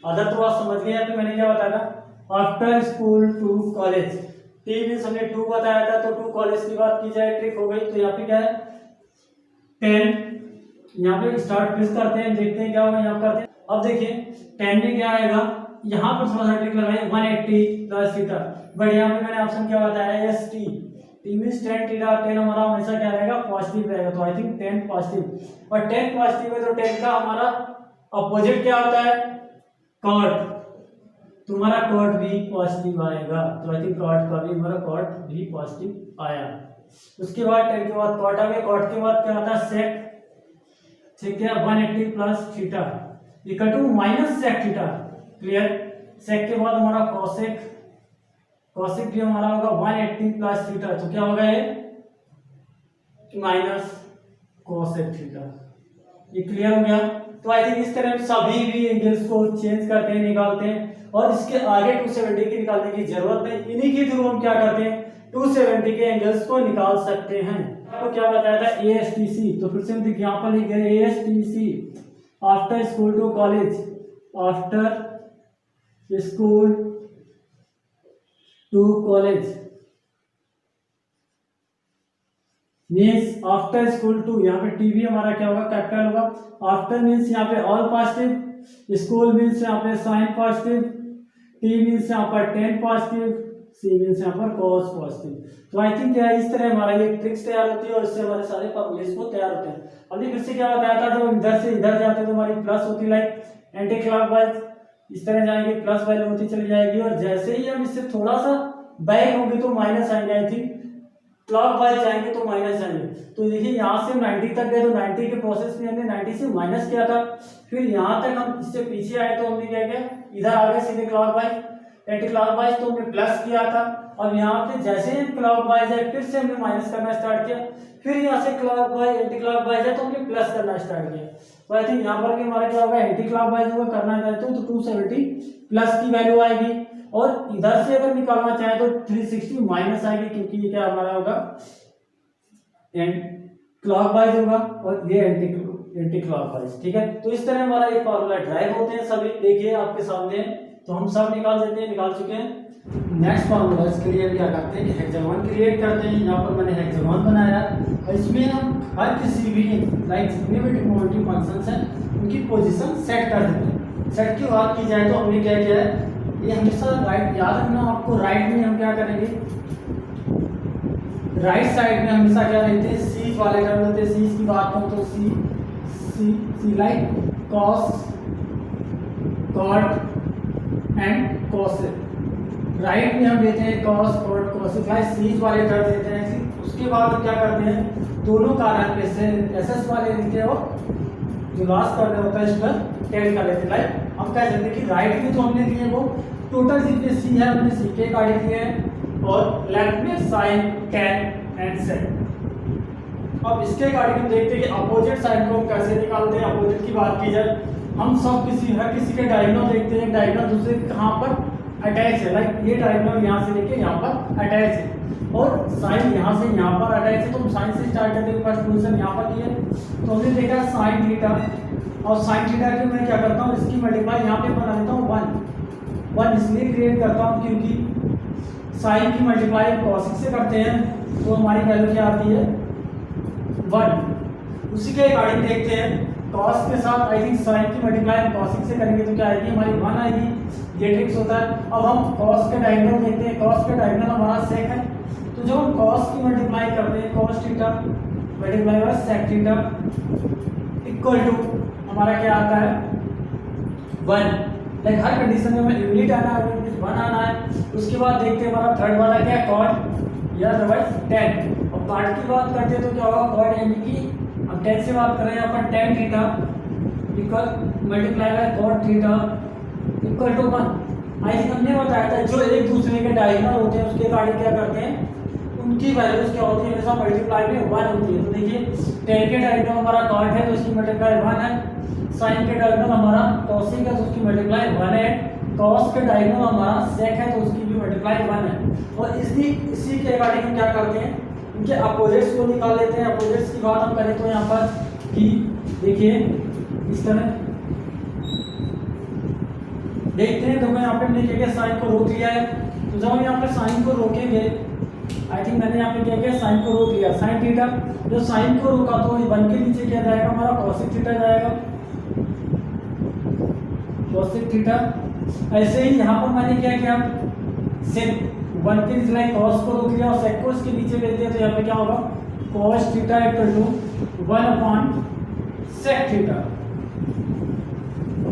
अदर तो आप समझ गए। यहाँ पे मैंने क्या बताया था, after school to college, T means हमने 2 बताया था, तो 2 कॉलेज की बात की जाए ट्रिक हो गई। तो यहाँ पे क्या है 10, यहाँ पे स्टार्ट फिर करते हैं, देखते हैं क्या होगा, यहाँ करते हैं। अब देखिए 10 में क्या आएगा, यहाँ पर थोड़ा सा ट्रिक लगाएं, 180 प्लस थीटा, बट यहाँ पे मैंने ऑप्शन क्या बताया है S T, T means 10 theta, 10 हमारा हमेशा क्या रहेगा, पॉजिटिव रहेगा। तो आई थिंक 10 पॉजिटिव, और 10 पॉजिटिव है तो 10 का हमारा अपोजिट क्या होता है, कॉट, तुम्हारा कॉट भी पॉजिटिव आएगा। तो आई थिंक कॉट का भी हमारा कॉट भी पॉजिटिव आया। उसके बाद 10 के बाद कॉट आ गया, कॉट के बाद क्या आता है सेक, ठीक है, 180 plus theta equal to minus sec theta. Clear, sec के बाद हमारा कॉसेक, कॉसेक भी हमारा होगा 180 प्लस थीटा, तो क्या होगा ये माइनस कॉसेक थीटा। ये क्लियर हो गया। तो आई थिंक इस तरह सभी भी एंगल्स को चेंज करते हैं, निकालते हैं, और इसके आगे 270 की निकालने की जरूरत नहीं, इन्हीं के थ्रू हम क्या करते हैं 270 के एंगल्स को निकाल सकते हैं। आपको क्या बताया था एएसटीसी, तो फिर से हम यहाँ पर लिख दे रहे हैं ASTC, after school to college, after school to college means after school to, यहाँ पे टीवी हमारा क्या होगा, कैपिटल होगा। आफ्टर मीन्स यहाँ पे ऑल पॉजिटिव, स्कूल मीन्स यहाँ पे साइन पॉजिटिव, टी मीन्स यहाँ पर 10 पॉजिटिव, सी मीन्स यहाँ पर कॉस पॉजिटिव। तो आई थिंक क्या इस तरह हमारा ये ट्रिक्स तैयार होती है, और इससे हमारे सारे फॉर्मूलेस को तैयार होते हैं। हमने फिर से क्या बताया था, जब इधर से इधर जाते हैं तो हमारी प्लस होती है, लाइक एंटी क्लॉकवाइज इस तरह जाएंगे, प्लस वैल्यू होती चली जाएगी, और जैसे ही हम इससे थोड़ा सा बैक होंगे तो माइनस आएंगे, आई थिंक क्लॉकवाइज जाएंगे तो माइनस आएंगे। तो देखिए यहाँ से 90 तक गए तो 90 के प्रोसेस में हमने 90 से माइनस किया था, फिर यहाँ तक हम इससे पीछे आए तो हमने क्या किया, इधर आ गए सीधे क्लॉकवाइज, एंटी क्लॉकवाइज तो हमने प्लस किया था। अब यहाँ पे जैसे ही क्लॉकवाइज है फिर से हमने माइनस करना स्टार्ट किया, फिर यहाँ से क्लॉकवाइज एंटी क्लॉकवाइज है तो हमने प्लस करना स्टार्ट किया। तो आई थिंक यहाँ पर भी हमारा क्या होगा, एंटी क्लॉकवाइज होगा, करना चाहते हो तो 270 प्लस की वैल्यू आएगी, और इधर से अगर निकालना चाहे तो 360 माइनस आएगी, क्योंकि ये क्या हमारा होगा एंड क्लॉकवाइज होगा और ये एंटी क्लॉकवाइज। ठीक है, तो इस तरह हमारा ये फॉर्मूला ड्राइव होते हैं सभी, देखिए आपके सामने, तो हम सब निकाल देते हैं, निकाल चुके हैं। नेक्स्ट फॉर्मूला इसके लिए हम क्या करते हैं कि हेक्सागोन क्रिएट करते हैं। यहाँ पर मैंने हेक्सागोन बनाया और इसमें हम हर किसी भी लाइक जितने भी ट्रिग्नोमेट्री फंक्शंस हैं उनकी पोजीशन सेट कर देते हैं। सेट की बात की जाए तो हमने क्या किया है, ये हमेशा राइट, याद रखना आपको, राइट में हम क्या करेंगे, राइट साइड में हमेशा क्या रहते हैं, सी वाले टर्म होते हैं। सी की बात करूँ तो C like cos, cot and cosec. Right में हम देते हैं cos, cot, cosec, like C वाले टर्म देते हैं। उसके बाद हम क्या करते हैं, दोनों कारण में से एसएस वाले लिखते हो, जो लास्ट करना होता है इस पर 10 का लेते हैं। लाइक हम कह सकते हैं कि राइट में जो हमने दिए वो टोटल जितने सी है हमने सी के अकॉर्डिंग दिए हैं, और लेफ्ट में साइन, टैन एंड सेक। अब इसके अकॉर्डिंग हम देखते हैं कि अपोजिट साइड को हम कैसे निकालते हैं। अपोजिट की बात की जाए, हम सब हर किसी के डायगोनल देखते हैं, डायगोनल दूसरे कहाँ पर अटैच है, लाइक ये डायगोनल यहाँ से लेके यहाँ पर अटैच है, और साइन यहाँ से यहाँ पर अटैच है। तो हम साइन से स्टार्ट करते हैं, फर्स्ट पोजीशन यहाँ पर की है, तो हमने देखा साइन थीटा, और साइन थीटा के मैं क्या करता हूँ, इसकी मल्टीप्लाई यहाँ पे बना देता हूँ 1 इसलिए क्रिएट करता हूँ क्योंकि साइन की मल्टीप्लाई कॉसिक से करते हैं तो हमारी वैल्यू क्या आती है 1। उसी के अकॉर्डिंग देखते हैं कॉस के साथ, आई थिंक साइन की मल्टीप्लाई कॉसिक से करेंगे तो क्या आएगी, हमारी 1 आएगी, ये ट्रिक्स होता है। अब हम कॉस के डायगोनल देखते हैं, कॉस के डायगोनल हमारा सेक है, तो जब हम कॉस की मल्टीप्लाई करते हैं, cos theta multiply by sec theta equal to हमारा क्या आता है 1। लाइक हर कंडीशन में हमें यूनिट आना है, 1 आना है। उसके बाद देखते हैं हमारा थर्ड वाला क्या है, कॉट या अदरवाइज टेन। और पार्ट की बात करते हैं तो क्या होगा, कॉट यानी कि हम टेन से बात कर रहे हैं, यहाँ पर tan theta equal multiply by cot theta equal to 1। I think हमने बताया था जो एक दूसरे के डायगोनल होते हैं उसके अकॉर्डिंग क्या करते हैं, उनकी वैल्यूज क्या होती है, हमेशा मल्टीप्लाई में 1 होती है। तो देखिए टेन के डायगोनल हमारा कॉट है तो उसकी मल्टीप्लाई 1 है, साइन के डायगोनल हमारा कोसिक है तो उसकी मल्टीप्लाई 1 है, कॉस के डायगोनल हमारा सेक है तो उसकी भी मल्टीप्लाई 1 है। और इसी के अकॉर्डिंग हम क्या करते हैं, उनके अपोजिट्स को निकाल लेते हैं। अपोजिट्स की बात हम करें तो यहाँ पर कि देखिए इस तरह देखते हैं, तो मैं यहाँ पे हमने क्या किया, साइन को रोक लिया है। तो जब हम यहाँ पे साइन को रोकेंगे, आई थिंक मैंने यहाँ पे क्या किया, साइन को रोक लिया, साइन थीटा, जो साइन को रोका तो 1 के नीचे क्या जाएगा, हमारा कोसिक थीटा जाएगा, कोसिक थीटा। ऐसे ही यहाँ पर मैंने क्या किया, सेक 1 के नीचे लाइक कॉस को रोक लिया और सेक को इसके नीचे भेज दिया, तो यहाँ पे क्या होगा, cos theta equal to 1 upon sec theta,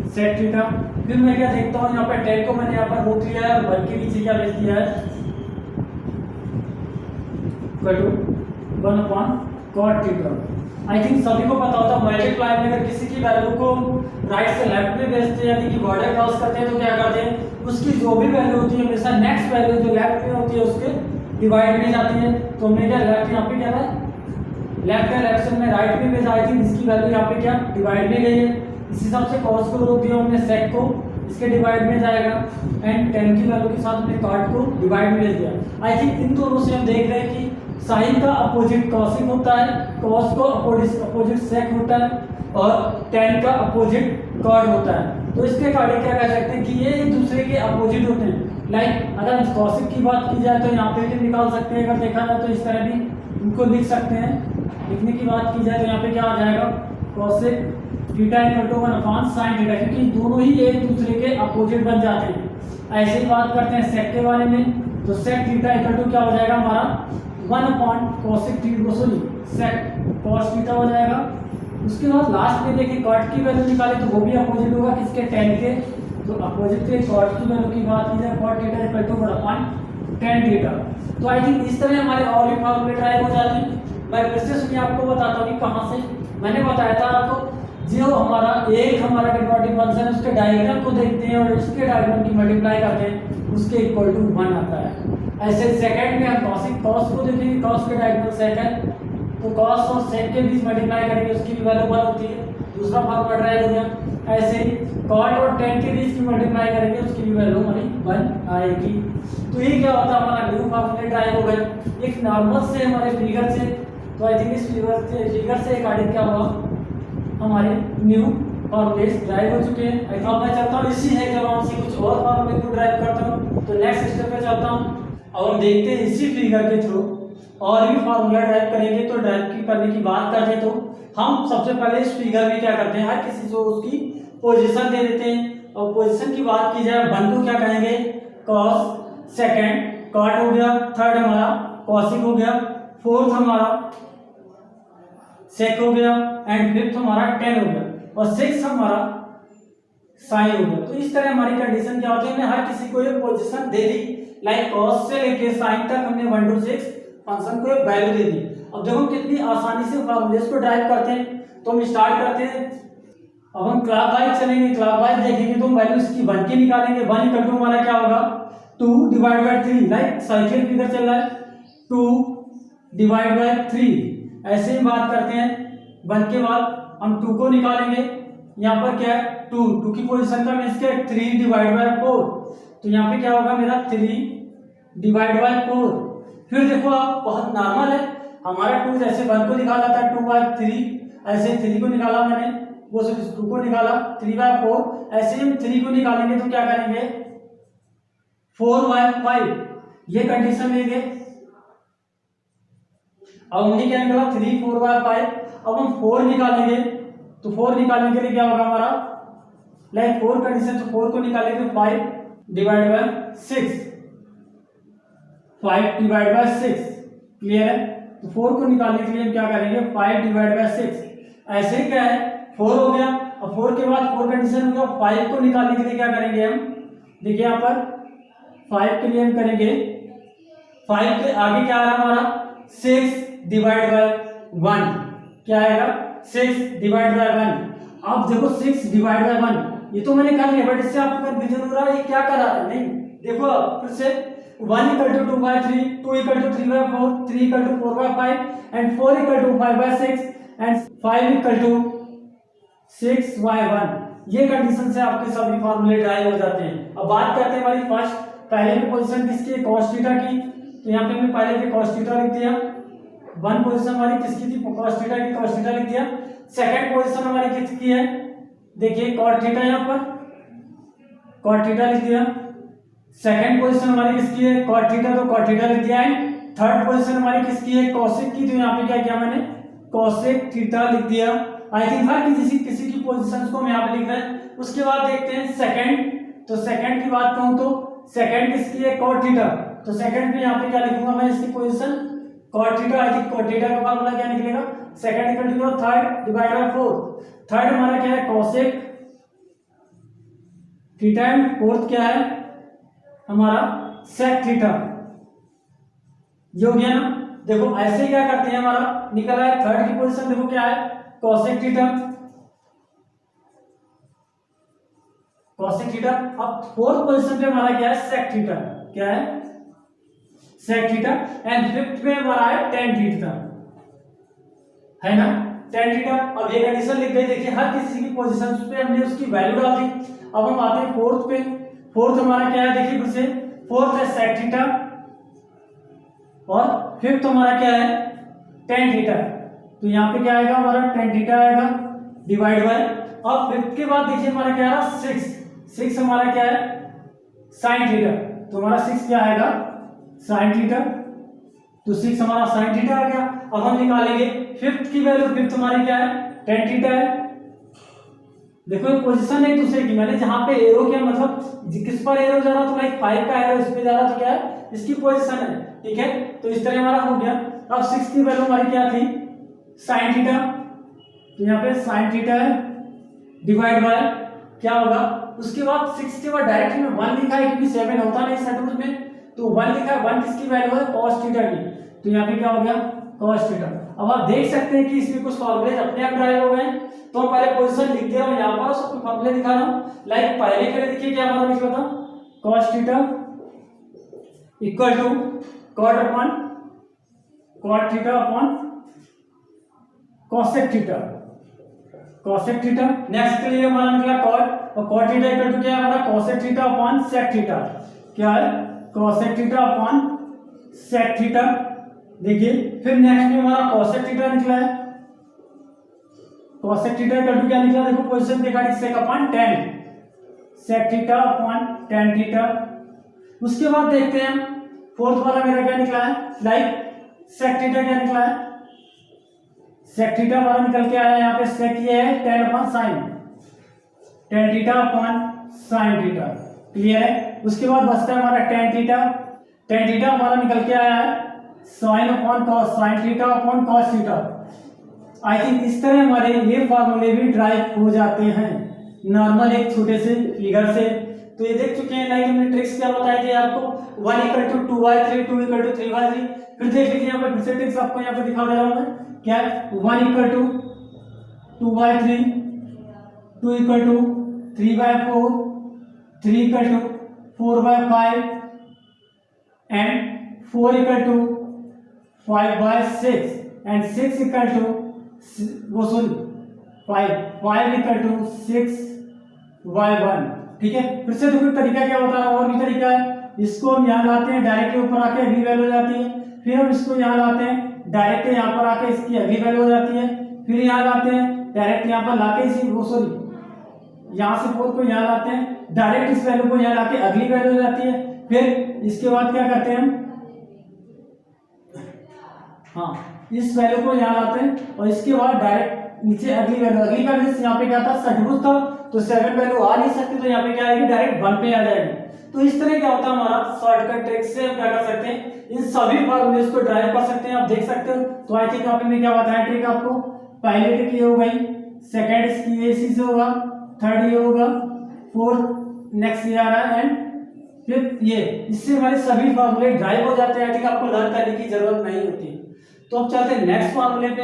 sec theta. फिर मैं क्या देखता हूँ, यहाँ पे टेन को मैंने यहाँ पर रोक लिया है और 1 के नीचे क्या भेज दिया है, equal to 1 upon cot theta. I think सभी को पता होता है मल्टीप्लाई में अगर किसी की वैल्यू को राइट से लेफ्ट में भेजते हैं, यानी कि बॉर्डर क्रॉस करते हैं, तो क्या करते हैं, उसकी जो भी वैल्यू होती है हमेशा नेक्स्ट वैल्यू जो लेफ्ट में होती है उसके डिवाइड में जाती है। तो हमने क्या लेफ्ट यहाँ पे क्या है, लेफ्ट है, लेफ्ट से हमने राइट में भेजा, आई थिंक इसकी वैल्यू यहाँ पे क्या डिवाइड में गई है। इस हिसाब से कॉस को रोक दिया हमने, सेक को इसके डिवाइड में जाएगा, एंड टेन की वैल्यू के साथ हमने कॉट को डिवाइड में भेज दिया। आई थिंक इन दोनों से हम देख रहे हैं कि साइन का अपोजिट कॉसिक होता है, कॉस को अपोजिट सेक होता है, और टेन का अपोजिट कॉट होता है। तो इसके अकॉर्डिंग क्या कह सकते हैं कि ये एक दूसरे के अपोजिट होते हैं। लाइक अगर कॉसिक की बात की जाए तो यहाँ पे भी निकाल सकते हैं, अगर देखा जाए तो इस तरह भी उनको लिख सकते हैं। लिखने की बात की जाए तो यहाँ पे क्या आ जाएगा, cosec theta equal to 1 upon sine theta, क्योंकि दोनों ही एक दूसरे के अपोजिट बन जाते हैं। ऐसे ही बात करते हैं सेक के बारे में, तो सेक थीटा इक्वल टू क्या हो जाएगा हमारा 1 upon cosec theta, sorry sec cos theta हो जाएगा, उसके बाद लास्ट में देखिए कॉट की वैल्यू निकाले तो वो भी अपोजिट होगा किसके, tan के। तो अपोजिट के कॉट की वैल्यू की बात की जाए cot theta equal to 1/tan theta. तो आई थिंक इस तरह हमारे और भी फॉर्मूले ड्राइव हो जाते हैं। मैं फिर से सुनिए, आपको बताता हूँ कि कहाँ से। मैंने बताया था आपको, जो हमारा डेरिवेटिव फंक्शन है उसके डायग्राम को देखते हैं और उसके डायग्राम की मल्टीप्लाई करते हैं, उसके इक्वल टू 1 आता है। ऐसे सेकंड में हम cos को देखेंगे, cos के डायग्राम सेक है तो cos और sec के बीच मल्टीप्लाई करेंगे, उसकी भी वैल्यू 1 होती है, दूसरा फॉर्मूला ड्राइव हो गया। ऐसे ही cot और tan के बीच की मल्टीप्लाई करेंगे, उसकी भी वैल्यू हमारी 1 आएगी। तो ये क्या होता है, हमारा न्यू फॉर्मूला ड्राइव हो गया एक नॉर्मल से हमारे फिगर से। तो आई थिंक इस फिगर से एक आगे क्या हुआ, हमारे न्यू फॉर्मूले ड्राइव हो चुके हैं। अब मैं चलता हूँ इसी हैग्राम से कुछ और फॉर्मूले को ड्राइव करता हूँ। तो नेक्स्ट स्टेप पे चलता हूँ। अब हम देखते हैं इसी फिगर के थ्रू और भी फार्मूला ड्राइव करेंगे। तो ड्राइव करने की बात करते हैं तो हम सबसे पहले इस फिगर में क्या करते हैं, हर किसी को उसकी पोजीशन दे देते हैं। और पोजीशन की बात की जाए, 1 को क्या कहेंगे cos, सेकंड cot हो गया, थर्ड हमारा cosec हो गया, फोर्थ हमारा sec हो गया एंड फिफ्थ हमारा tan हो गया और सिक्स हमारा sin हो गया। तो इस तरह हमारी कंडीशन क्या होती है, हमने हर किसी को एक पोजीशन दे दी। लाइक cos से लेके sin तक हमने 1 to 6 फंक्शन को एक वैल्यू दे दी। अब देखो कितनी आसानी से फॉर्मूलेस को ड्राइव करते हैं। तो हम स्टार्ट करते हैं। अब हम क्लॉकवाइज चलेंगे, क्लॉकवाइज देखेंगे तो हम वैल्यू इसकी 1 की निकालेंगे। 1 इक्वल टू हमारा क्या होगा 2 divide by 3। Like cycle figure चल रहा है 2 डिवाइड बाय 3। ऐसे ही बात करते हैं। 1 के बाद हम 2 को निकालेंगे। यहाँ पर क्या है 2 की पोजीशन का मींस क्या है 3 डिवाइड बाय 4। तो यहाँ पे क्या होगा मेरा 3 डिवाइड बाय 4। फिर देखो आप बहुत नॉर्मल है, हमारा 2 जैसे 1 को निकाला था 2 बाय 3, ऐसे 3 को निकाला मैंने, वो सिर्फ 2 को निकाला 3 बाय 4। ऐसे हम 3 को निकालेंगे तो क्या करेंगे 4 बाय 5, ये कंडीशन लेंगे। अब हमने क्या निकाला 3 4 बाय 5। अब हम 4 निकालेंगे तो 4 निकालने के लिए क्या होगा हमारा, लाइक 4 कंडीशन से 4 को निकालेंगे 5 divide by 6, 5 divide by 6। Clear है। तो 4 को निकालने के लिए हम क्या करेंगे 5 डिवाइड बाय 6। ऐसे ही क्या है 4 हो गया। अब 4 के बाद 4 कंडीशन हो गया। 5 को निकालने के लिए क्या करेंगे हम, देखिए यहाँ पर 5 के लिए हम करेंगे 5 के आगे क्या आ रहा है हमारा 6 डिवाइड बाय 1। क्या आएगा 6 डिवाइड बाय 1। अब देखो 6 डिवाइड बाय 1 ये तो मैंने कर लिया, बट इससे आपको कंफ्यूजन हो रहा है ये क्या कर रहा है। नहीं देखो फिर से 1 equal to 2 by 3, 2 equal to 3 by 4, 3 equal to 4 by 5 and 4 equal to 5 by 6 and 5 equal to 6 by 1। ये कंडीशन से आपके सभी फॉर्मूले ड्राइव हो जाते हैं। अब बात करते हैं हमारी फर्स्ट, पहले में पोजीशन किसकी है cos थीटा की। तो यहाँ पे हमने पहले पे cos थीटा लिख दिया। 1 पोजीशन हमारी किसकी थी cos थीटा की, cos थीटा लिख दिया। सेकंड पोजीशन हमारी किसकी है, देखिए cot थीटा, यहाँ पर cot थीटा लिख दिया। सेकंड पोजीशन हमारी किसकी है cot थीटा, तो cot थीटा लिख दिया। एंड थर्ड पोजीशन हमारी किसकी है cosec की, तो यहाँ पे क्या किया मैंने cosec थीटा लिख दिया। आई थिंक हर किसी की पोजीशंस को हम यहाँ पे लिख रहे हैं। उसके बाद देखते हैं सेकंड। तो सेकंड की बात कहूँ तो सेकंड किसकी है cot थीटा, तो सेकंड पे यहाँ पे क्या लिखूंगा मैं इसकी position cot theta. I think cot theta का फार्मूला क्या निकलेगा, second equal to third divide by 4। Third हमारा क्या है cosec थीटा एंड फोर्थ क्या है हमारा sec थीटा। ये हो गया ना। देखो ऐसे ही क्या करते हैं, हमारा निकला है थर्ड की पोजीशन, देखो क्या है cosec थीटा, cosec थीटा। अब फोर्थ पोजीशन पे हमारा क्या है sec थीटा, क्या है sec थीटा। एंड फिफ्थ पे हमारा है tan थीटा, है ना tan थीटा। अब ये कंडीशन लिख गई। देखिए हर किसी की पोजीशन पे हमने उसकी वैल्यू डाल दी। अब हम आते हैं फोर्थ पे। फोर्थ हमारा क्या है, देखिए फिर से फोर्थ है sec थीटा और फिफ्थ हमारा क्या है tan थीटा। तो यहाँ पे क्या आएगा हमारा tan थीटा आएगा डिवाइड बाय। अब फिफ्थ के बाद देखिए हमारा क्या आ रहा 6 हमारा क्या है sin थीटा। तो हमारा 6 क्या आएगा sin थीटा, तो 6 हमारा sin थीटा आ गया। अब हम निकालेंगे फिफ्थ की वैल्यू। फिफ्थ हमारी क्या है tan थीटा है। देखो ये पोजीशन एक दूसरे की, मैंने जहां पे एरो किया मतलब किस पर एरो जा रहा तो लाइक 5 का एरो इस पे जा रहा तो क्या है इसकी पोजीशन है। ठीक है, तो इस तरह हमारा हो गया। अब 6 की वैल्यू हमारी क्या थी sin थीटा। तो यहाँ पे साइन थीटा है डिवाइड बाय क्या होगा, उसके बाद 6 के बाद डायरेक्ट में 1 लिखा है क्योंकि 7 होता नहीं सेट में, तो 1 लिखा है, 1 किसकी वैल्यू है, cos थीटा की, तो यहाँ पे क्या हो गया cos थीटा। अब आप देख सकते हैं कि इसमें कुछ फॉर्मूले अपने आप ड्राइव हो गए, तो हम पहले पोजीशन लिख दे रहा हूँ यहाँ पर, सबको फॉर्मूले दिखा रहा हूँ। लाइक पहले के लिए देखिए क्या हमारा लिखा था, cos theta equal to cot theta upon cosec theta, cosec theta. Next के लिए हमारा निकला cot, और cot थीटा इक्वल टू क्या है हमारा cosec theta upon sec theta, क्या है cosec theta upon sec theta. देखिए फिर नेक्स्ट में हमारा cosec थीटा निकला है, cosec थीटा इक्वल टू क्या निकला, देखो पोजीशन देखा sec upon tan, sec theta upon tan theta. उसके बाद देखते हैं हम फोर्थ वाला मेरा क्या निकला है, लाइक sec थीटा क्या निकला है, sec थीटा हमारा निकल के आया यहाँ पे sec ये है tan upon sin, tan theta upon sin theta, clear है। उसके बाद बचता है हमारा tan थीटा हमारा निकल के आया है sin upon cos, sin theta upon cos theta. I think इस तरह हमारे ये फॉर्मूले भी ड्राइव हो जाते हैं नॉर्मल एक छोटे से फिगर से। तो ये देख चुके हैं, लाइक हमने ट्रिक्स क्या बताई थी आपको, 1 equal to 2y3, 2 equal to 3y3। फिर देख लीजिए यहाँ पे फिर से ट्रिक्स आपको यहाँ पे दिखा दे रहा हूँ मैं, क्या है 1 equal to 2y3, 2 equal to 3y4, 3 equal to 4y5 and 4 equal to 5y6 and 6 equal to वो सुन 5 इक्वल टू 6y1। ठीक है, फिर से देखो तरीका क्या होता है, और भी तरीका है, इसको हम यहाँ लाते हैं डायरेक्टली ऊपर आके अगली वैल्यू हो जाती है, फिर हम इसको यहाँ लाते हैं डायरेक्ट यहाँ पर आके इसकी अगली वैल्यू हो जाती है, फिर यहाँ लाते हैं डायरेक्ट यहाँ पर लाके इसी वो सॉरी यहाँ से 4 को यहाँ लाते हैं डायरेक्ट इस वैल्यू को यहाँ लाके अगली वैल्यू हो जाती है। फिर इसके बाद क्या करते हैं हम, हाँ इस वैल्यू को यहाँ लाते हैं और इसके बाद डायरेक्ट नीचे अगली वैल्यू यहाँ पे क्या था षटभुज था, तो 7 वैल्यू आ नहीं सकती, तो यहाँ पे क्या आएगी डायरेक्ट 1 पे आ जाएगी। तो इस तरह क्या होता है हमारा शॉर्टकट ट्रिक से हम क्या कर सकते हैं, इन सभी फॉर्मूलेस को ड्राइव कर सकते हैं, आप देख सकते हो। तो आई थिंक आपने में क्या बताया ट्रिक आपको, पहले ट्रिक ये हो गई, सेकंड इसकी इसी से होगा, थर्ड ये होगा, फोर्थ नेक्स्ट ये आ रहा है एंड फिफ्थ ये, इससे हमारे सभी फॉर्मूले ड्राइव हो जाते हैं। आई थिंक आपको लर्न करने की जरूरत नहीं होती। तो अब चलते हैं नेक्स्ट फॉर्मूले पे।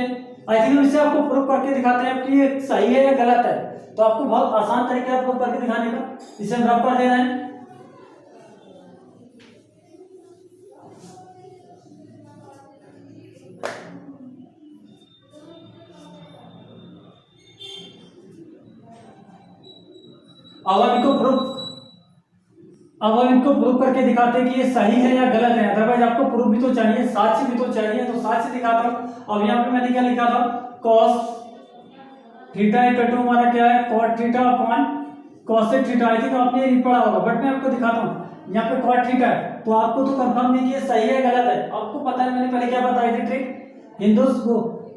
आई थिंक इससे आपको प्रूव करके दिखाते हैं कि ये सही है या गलत है, तो आपको बहुत आसान तरीका है प्रूव करके दिखाने का। इसे हम रब कर दे रहे हैं, अब हम इनको प्रूव करके दिखाते हैं कि ये सही है या गलत है। अदरवाइज आपको प्रूफ भी तो चाहिए, साक्ष्य भी तो चाहिए, तो साक्ष्य दिखाता हूं। अब यहाँ पे मैंने क्या लिखा था, cos थीटा इक्वल टू हमारा क्या है cot theta upon cosec theta. I think आपने ये नहीं पढ़ा होगा, बट मैं आपको दिखाता हूँ। यहाँ पे cot थीटा है, तो आपको तो कंफर्म नहीं कि ये सही है गलत है। आपको पता है मैंने पहले क्या बताई थी ट्रिक,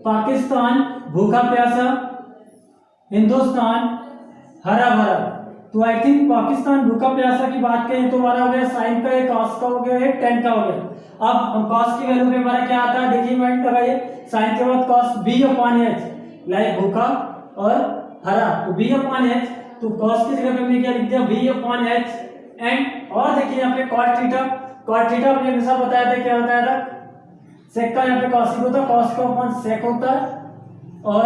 पाकिस्तान भूखा प्यासा, हिंदुस्तान हरा भरा। तो आई थिंक पाकिस्तान भूखा प्यासा की बात करें तो हमारा हो गया साइन का, एक cos का हो गया, एक tan का हो गया। अब हम cos की वैल्यू पे हमारा क्या आता है, देखिए पॉइंट लगाइए, साइन के बाद cos b upon h, like भूखा और हरा, तो b अपॉन h, तो cos की जगह पे हमने क्या लिख दिया b अपॉन h एंड, और देखिए यहाँ पे cot थीटा हमने हमेशा बताया था, क्या बताया था, sec का यहाँ पे cos होता है, cos का अपॉन sec होता है और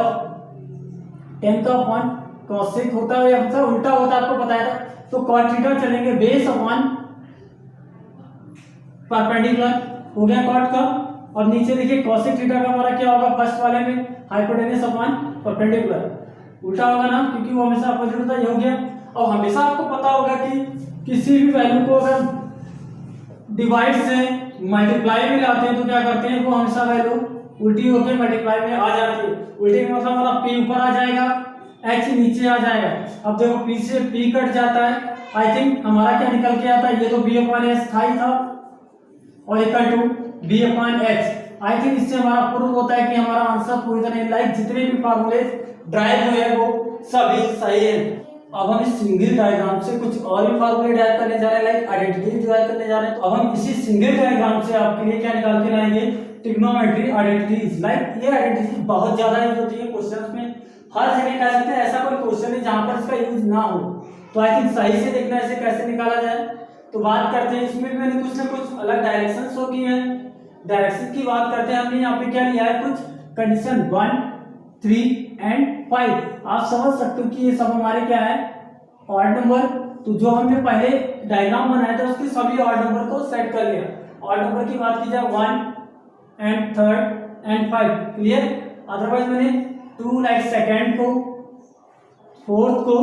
tan का अपॉन cosec होता है, या फिर उल्टा होता है, आपको बताया था। तो cot थीटा चलेंगे बेस अपॉन परपेंडिकुलर, हो गया cot का, और नीचे देखिए cosec थीटा का हमारा क्या होगा, फर्स्ट वाले में हाइपोटेन्यूज अपॉन परपेंडिकुलर, उल्टा होगा ना, क्योंकि वो हमेशा अपोजिट होता है, ये हो गया। और हमेशा आपको पता होगा कि किसी भी वैल्यू को अगर डिवाइड से मल्टीप्लाई में लाते हैं तो क्या करते हैं, वो हमेशा वैल्यू उल्टी होकर मल्टीप्लाई में आ जाती है। उल्टी का मतलब हमारा p ऊपर आ जाएगा, h नीचे आ जाएगा। अब देखो p से p कट जाता है, आई थिंक हमारा क्या निकल के आता है, ये तो b अपॉन h था ही था, और equal to b upon h। I think इससे हमारा प्रूव होता है कि हमारा आंसर पूरी तरह लाइक जितने भी फार्मूले ड्राइव हुए हैं वो सभी सही है। अब हम इस सिंगल डायग्राम से कुछ और भी फार्मूले ड्राइव करने जा रहे हैं, लाइक आइडेंटिटी ड्राइव करने जा रहे हैं। तो अब हम इसी सिंगल डायग्राम से आपके लिए क्या निकाल के लाएंगे, ट्रिग्नोमेट्री आइडेंटिटीज। लाइक ये आइडेंटिटीज बहुत ज्यादा यूज होती है क्वेश्चंस में, हर जगह कह सकते हैं, ऐसा कोई क्वेश्चन है जहां पर इसका यूज ना हो। तो आई थिंक सही से देखना इसे कैसे निकाला जाए। तो बात करते हैं, इसमें भी मैंने कुछ ना कुछ अलग डायरेक्शन शो की है। डायरेक्शन की बात करते हैं, हमने यहाँ पे क्या लिया है, कुछ कंडीशन 1, 3 एंड 5। आप समझ सकते हो कि ये सब हमारे क्या है, ऑड नंबर। तो जो हमने पहले डायग्राम बनाया था उसके सभी ऑड नंबर को सेट कर लिया। ऑड नंबर की बात की जाए 1 एंड 3 एंड 5, क्लियर। अदरवाइज मैंने 2 लाइक सेकेंड को, 4th को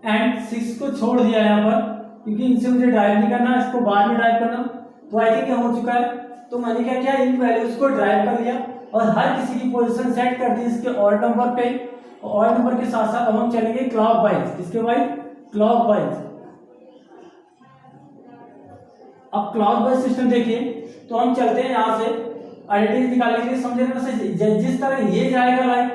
एंड 6 को छोड़ दिया यहाँ पर, क्योंकि इनसे मुझे ड्राइव नहीं करना, इसको बाद में ड्राइव करना। तो आई थिंक हो चुका है। तो मैंने क्या किया, इन वैल्यूज को ड्राइव कर लिया और हर किसी की पोजीशन सेट कर दी इसके ऑड नंबर पे। ऑड नंबर के साथ साथ अब हम चलेंगे क्लॉकवाइज। किसके वाइज, क्लॉकवाइज। अब क्लॉकवाइज सिस्टम देखिए, तो हम चलते हैं यहाँ से आइडेंटिटी निकालने के लिए। समझने में जिस तरह ये जाएगा like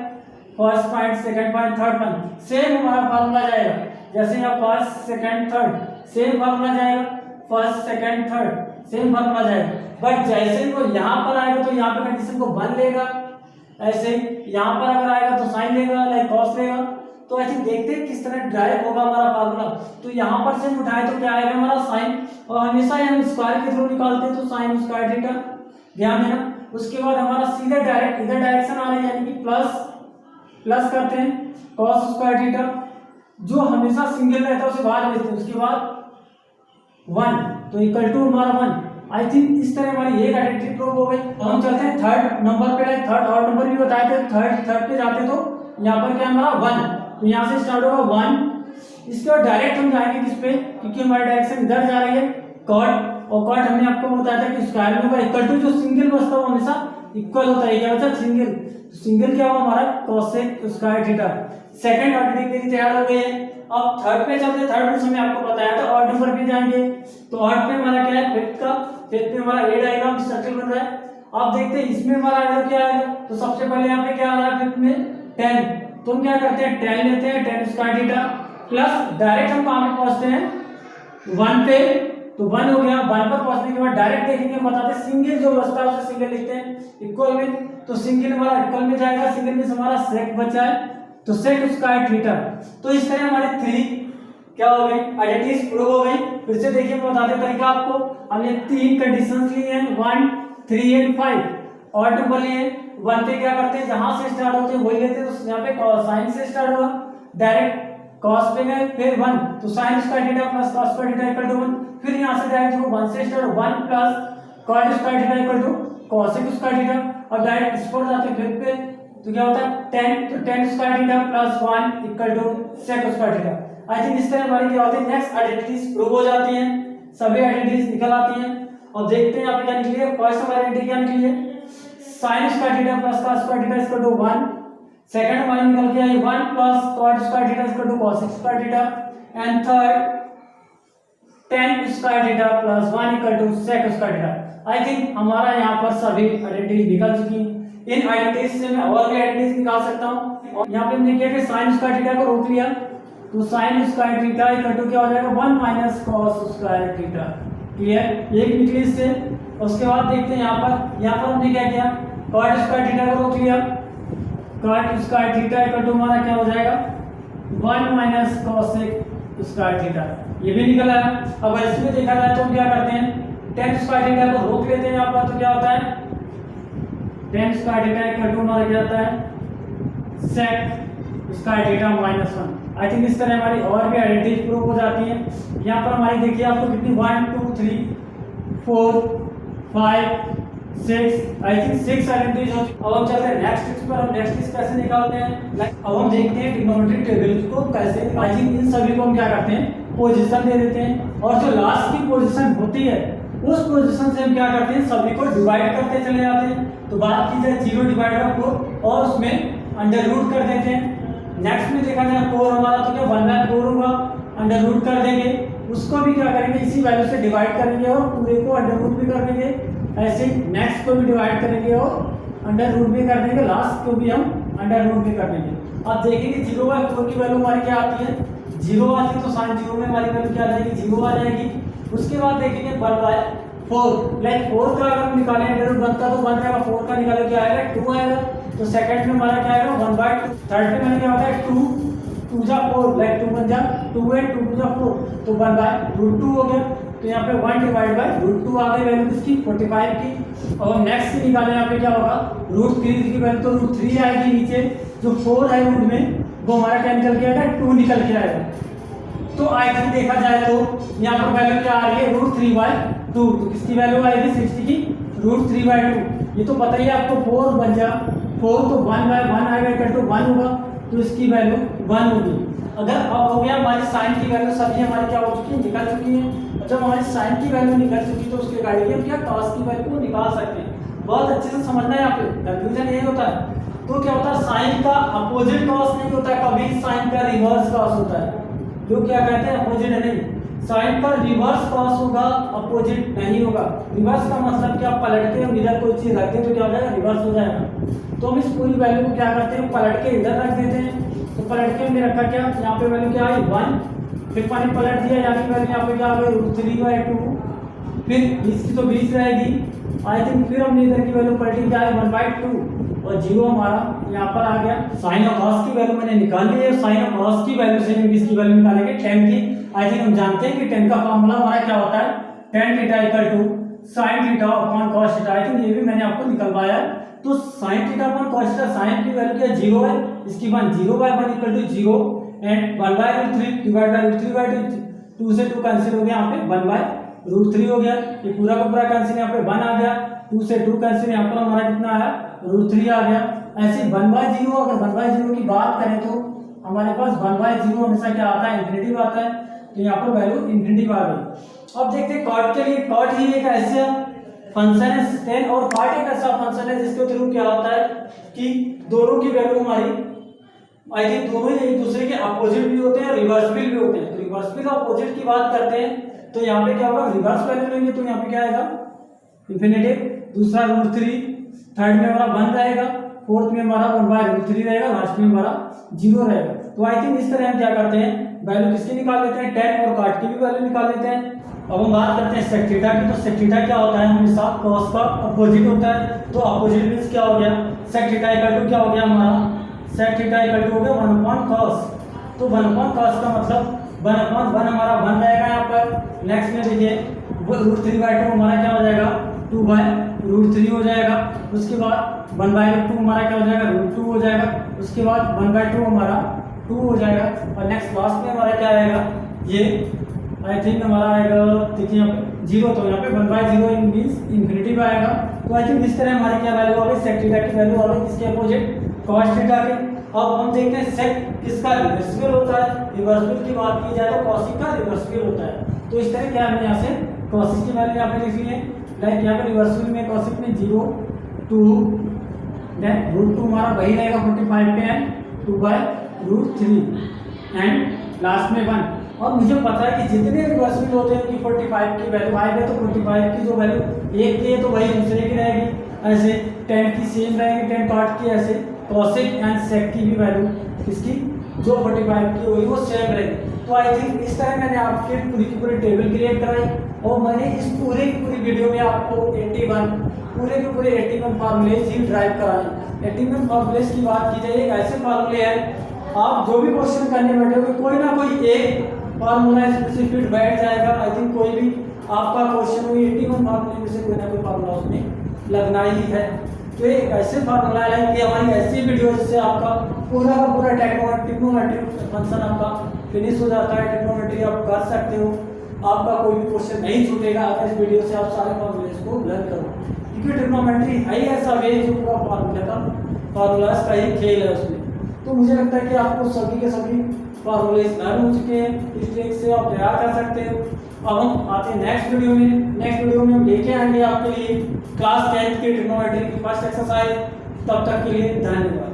first point, second point, third point, same हमारा फार्मूला जाएगा। जैसे यहाँ first, second, third, same formula जाएगा। First, second, third, same formula जाएगा। बट जैसे ही वो यहाँ पर आएगा तो यहाँ पे कंडीशन को 1 लेगा, ऐसे यहाँ पर अगर आएगा तो साइन लेगा, लाइक कॉस लेगा। तो ऐसे देखते हैं किस तरह ड्राइव होगा हमारा फार्मूला। तो यहाँ पर से उठाए तो क्या आएगा हमारा साइन, और हमेशा ही हम स्क्वायर के थ्रू निकालते हैं, तो साइन स्क्वायर थीटा, ध्यान देना। उसके बाद हमारा सीधा डायरेक्ट इधर डायरेक्शन आ रहा है, यानी कि प्लस करते हैं कॉस स्क्वायर थीटा। जो हमेशा सिंगल रहता है उसे बाहर भेजते हैं। उसके बाद 1 तो इक्वल टू हमारा 1। आई थिंक इस तरह हमारी एक आइडेंटिटी प्रूव हो गई। तो हम चलते हैं थर्ड नंबर पे। थर्ड ऑड नंबर भी बताए थे, थर्ड पे जाते तो यहाँ पर क्या हमारा 1, तो यहाँ से स्टार्ट होगा 1। इसके बाद डायरेक्ट हम जाएंगे किस पे, क्योंकि हमारी डायरेक्शन इधर जा रही है, कॉट। और कॉट हमने आपको बताया था कि स्क्वायर में होगा इक्वल टू, जो सिंगल बचता है हमेशा इक्वल होता है। क्या बचा, सिंगल। सिंगल क्या हुआ हमारा, cosec square theta. Second identity तैयार हो गई है। अब थर्ड पे चलते हैं। थर्ड में हमने आपको बताया था ऑड नंबर पे जाएंगे। तो ऑड पे हमारा क्या है, फिफ्थ का। फिफ्थ में हमारा ए डायग्राम सर्कल बन रहा है। अब देखते हैं इसमें हमारा आएगा क्या आएगा। तो सबसे पहले यहाँ पे क्या आ रहा है, फिफ्थ में 10। तो हम क्या करते हैं, 10 लेते हैं, 10 स्क्वायर थीटा प्लस डायरेक्ट हम कहाँ पे पहुंचते हैं 1 पे। तो 1 हो गया। 1 पर पहुंचने के बाद डायरेक्ट देखेंगे, बताते हैं सिंगल जो बचता है उसे सिंगल लिखते हैं इक्वल में। तो सिंगल हमारा इक्वल में जाएगा, सिंगल में हमारा सेक बचा है, तो सेक स्क्वायर थीटा। तो इस तरह हमारे 3 क्या हो गई, आइडेंटिटीज प्रूव हो गई। फिर से देखिए मैं बताते तरीका आपको। हमने 3 कंडीशंस लिए हैं, 1, 3 एंड 5। ऑड नंबर लिए 1 पे क्या करते हैं, जहां से स्टार्ट होते हैं वही लेते हैं। तो यहाँ पे साइन से स्टार्ट हुआ, डायरेक्ट cos पे गए, फिर 1 तो sin square theta plus cos square theta equal to 1। फिर यहाँ से डायरेक्ट देखो 1 से start 1 plus cot square theta equal to cosec square theta. और डायरेक्ट इस पर जाते हैं फिर पे, तो क्या होता है 10, तो 10 square theta plus 1 equal to sec square theta. I think इस तरह हमारी क्या होती है, नेक्स्ट आइडेंटिटीज प्रूव हो जाती हैं, सभी आइडेंटिटीज निकल आती हैं। और देखते हैं यहाँ पे क्या निकली है। फर्स्ट हमारी आइडेंटिटी क्या निकली है, sin square theta plus cos square theta equal to 1। Second हमारी निकल के आई 1 plus cot square theta equal to cosec square theta. And third 10 square theta plus 1 equal to sec square theta. I think हमारा यहाँ पर सभी identities निकल चुकी हैं। इन आइडेंटिटीज से मैं और भी आइडेंटिटीज निकाल सकता हूँ। और यहाँ पे हमने किया कि sin स्क्वायर थीटा को रोक लिया, तो sin square theta equal to क्या हो जाएगा 1 minus cos square theta. Clear, एक निकली इससे। उसके बाद देखते हैं यहाँ पर हमने क्या किया, cot स्क्वायर थीटा को रोक लिया, cot square theta equal to हमारा क्या हो जाएगा 1 माइनस cosec स्क्वायर थीटा। ये भी निकल आया। अब इसमें देखा जाए तो क्या करते हैं, tan स्क्वायर थीटा को रोक लेते हैं यहाँ पर, तो क्या होता है tan square theta equal to हमारा क्या होता है sec square theta minus 1। I think इस तरह हमारी और भी आइडेंटिटीज प्रूव हो जाती हैं। यहाँ पर हमारी देखिए आपको कितनी 1 2 3 4 5 6 आई थिंक 6 आइडेंटिटीज हो चुकी। अब हम चलते हैं नेक्स्ट स्टेप पर। हम नेक्स्ट स्टेप कैसे निकालते हैं, अब हम देखते हैं ट्रिग्नोमेट्रिक टेबल को कैसे। आई थिंक इन सभी को हम क्या करते हैं, पोजीशन दे देते हैं, और जो लास्ट की पोजीशन होती है उस पोजीशन से हम क्या करते हैं, सभी को डिवाइड करते चले जाते हैं। तो बात की जाए 0 डिवाइड बाय 4 और उसमें अंडर रूट कर देते हैं। नेक्स्ट में देखा जाए 4 हमारा, तो क्या 1/4 होगा, अंडर रूट कर देंगे। उसको भी क्या करेंगे, इसी वैल्यू से डिवाइड करेंगे और पूरे को अंडर रूट भी कर देंगे। ऐसे नेक्स्ट को भी डिवाइड करेंगे और अंडर रूट भी कर देंगे, लास्ट को भी हम अंडर रूट भी कर देंगे। अब देखेंगे 0/4 की वैल्यू हमारी क्या आती है, 0 आती है, तो sin 0 में हमारी वैल्यू क्या आ जाएगी 0 आ जाएगी। उसके बाद देखेंगे 1/4 4 लाइक 4 का अगर हम निकालें अंडर रूट 1 का तो 1 रहेगा, 4 का निकाले क्या आएगा 2 आएगा। तो सेकंड में हमारा क्या आएगा 1/2, थर्ड में मैंने क्या होता है 2 2 जा 4 लाइक 2 1 जा 2 है 2 2 जा 4 तो 1/√2 हो गया। तो यहाँ पे 1 डिवाइड बाय √2 आ गई वैल्यू किसकी 45 की। और नेक्स्ट की निकालें यहाँ पे क्या होगा √3 की वैल्यू तो √3 आएगी, नीचे जो 4 है रूट में वो हमारा क्या निकल के आएगा 2 निकल के आएगा। तो आई थिंक देखा जाए तो यहाँ पर वैल्यू क्या आ रही है √3/2, तो किसकी वैल्यू आएगी 60 की √3/2। ये तो पता ही है आपको 4 बन जा 4 तो 1/1 आएगा इक्वल टू 1 होगा, तो इसकी वैल्यू 1 होगी। अगर अब हो गया हमारी साइन की वैल्यू सभी हमारी क्या हो चुकी है निकल चुकी है। जब हमारी साइन की वैल्यू निकल चुकी तो उसके रिगार्डिंग हम क्या कॉस की वैल्यू को निकाल सकते हैं। बहुत अच्छे से समझना है, यहाँ पे कंफ्यूजन यही होता है। तो क्या होता है साइन का अपोजिट कॉस नहीं होता है, कभी साइन का रिवर्स कॉस होता है। जो क्या कहते हैं अपोजिट नहीं, साइन का रिवर्स कॉस होगा अपोजिट नहीं होगा। रिवर्स का मतलब क्या पलट के हम इधर कोई चीज रख दें तो क्या हो जाएगा रिवर्स हो जाएगा। तो हम इस पूरी वैल्यू को क्या करते हैं पलट के इधर रख देते हैं। तो पलट के हमने रखा क्या यहाँ पे वैल्यू क्या आई 1, फिर पानी पलट दिया यानी वैल्यू यहाँ पे क्या आ गई √3/2, फिर इसकी तो 20 रहेगी आई थिंक। फिर हमने इधर की वैल्यू पलटी क्या है 1/2 और 0 हमारा यहाँ पर आ गया। साइन और कॉस की वैल्यू मैंने निकाल ली है। साइन और कॉस की वैल्यू से हम किसकी वैल्यू निकालेंगे 10 की। आई थिंक हम जानते हैं कि 10 का फॉर्मूला हमारा क्या होता है tan theta equal to sin theta upon cos theta. I think ये भी मैंने आपको निकलवाया है। तो sin theta upon cos theta, sine की वैल्यू क्या 0 है, इसकी मान 0/1 equal to 0 and 1/√3 divide by √3/2, 2 से 2 कैंसिल हो गया, यहाँ पे 1/√3 हो गया। ये पूरा का पूरा कैंसिल यहाँ पे 1 आ गया, 2 से 2 कैंसिल यहाँ पर हमारा कितना आया √3 आ गया। ऐसे 1/0 अगर 1/0 की बात करें तो हमारे पास 1/0 हमेशा क्या आता है इंफिनिटी आता है। तो यहाँ पर वैल्यू इंफिनिटी आ गई। अब देखते हैं कॉट के लिए। कॉट ही एक ऐसा फंक्शन है tan और कॉट एक ऐसा फंक्शन है जिसके थ्रू क्या होता है कि दोनों की वैल्यू हमारी आई थिंक दोनों एक दूसरे के अपोजिट भी होते हैं रिवर्सिबल भी होते हैं। तो रिवर्सिबल और अपोजिट की बात करते हैं तो यहाँ पे क्या होगा रिवर्स वैल्यू लेंगे तो यहाँ पे क्या आएगा इंफिनिटी, दूसरा √3, थर्ड में हमारा 1 रहेगा, फोर्थ में हमारा 1/√3 रहेगा, लास्ट में हमारा 0 रहेगा। तो आई थिंक इस तरह हम क्या करते हैं वैल्यू किसकी निकाल लेते हैं tan और cot की भी वैल्यू निकाल लेते हैं। अब हम बात करते हैं sec थीटा की। तो sec थीटा क्या होता है हमेशा cos का अपोजिट होता है। तो अपोजिट मींस क्या हो गया sec थीटा इक्वल टू क्या हो गया हमारा sec थीटा इक्वल टू हो गया 1/cos। तो 1/cos का मतलब 1/1 हमारा 1 रहेगा यहाँ पर। नेक्स्ट में देखिए √3/2 हमारा क्या हो जाएगा 2/√3 हो जाएगा। उसके बाद 1/2 हमारा क्या हो जाएगा √2 हो जाएगा। उसके बाद 1/2 हमारा 2 हो जाएगा। और नेक्स्ट लास्ट में हमारा क्या आएगा ये आई थिंक हमारा आएगा देखिए यहाँ पे 0, तो यहाँ पे 1/0 मींस इंफिनिटी पे आएगा। तो आई थिंक इस तरह हमारी क्या वैल्यू आ गई sec थीटा की वैल्यू आ गई इसके अपोजिट cos थीटा के। अब हम देखते हैं sec किसका रिवर्सिबल होता है। रिवर्सिबल की बात की जाए तो cos का रिवर्सिबल होता है। तो इस तरह क्या हमने यहाँ से cos की वैल्यू यहाँ पे लिखी है लाइक यहाँ पे रिवर्सिबल में cos में 0 2 देन √2 हमारा वही रहेगा 45 पे एंड 2/√3 एंड लास्ट में 1। और मुझे पता है कि जितने रिवर्सिबल होते हैं उनकी 45 की वैल्यू 5 है तो 45 की जो वैल्यू एक की है तो वही दूसरे की रहेगी। ऐसे tan की सेम रहेगी tan cot की, ऐसे cosec एंड sec की भी वैल्यू इसकी जो 45 की होगी वो सेम रहेगी। तो आई थिंक इस तरह मैंने आपके पूरी की पूरी टेबल क्रिएट कराई और मैंने इस पूरे की पूरी वीडियो में आपको 81 पूरे के पूरे 81 फार्मूलेज ही ड्राइव कराए। 81 फार्मूलेज की बात की जाए एक ऐसे फार्मूले हैं आप जो भी क्वेश्चन करने बैठोगे कोई ना कोई एक फार्मूला स्पेसिफिक बैठ जाएगा। आई थिंक कोई भी आपका क्वेश्चन हुई 81 फार्मूले में से कोई ना कोई फार्मूला उसमें लगना ही है। तो एक ऐसे फार्मूला है कि हमारी ऐसी वीडियो जिससे आपका पूरा का पूरा टेक्नोमेट्री फंक्शन आपका फिनिश हो जाता है। टेक्नोमेट्री आप कर सकते हो, आपका कोई भी क्वेश्चन नहीं छूटेगा अगर इस वीडियो से आप सारे फार्मूले को लर्न करो, क्योंकि टेक्नोमेट्री है ही ऐसा वे जो पूरा फार्मूलाज का ही खेल है उसमें। तो मुझे लगता है कि आपको सभी के सभी फार्मूले लर्न हो चुके हैं, इस ट्रिक से आप तैयार कर सकते हो। अब हम आते हैं नेक्स्ट वीडियो में। नेक्स्ट वीडियो में हम लेके आएंगे आपके लिए क्लास 10 की ट्रिग्नोमेट्री की फर्स्ट एक्सरसाइज। तब तक के लिए धन्यवाद।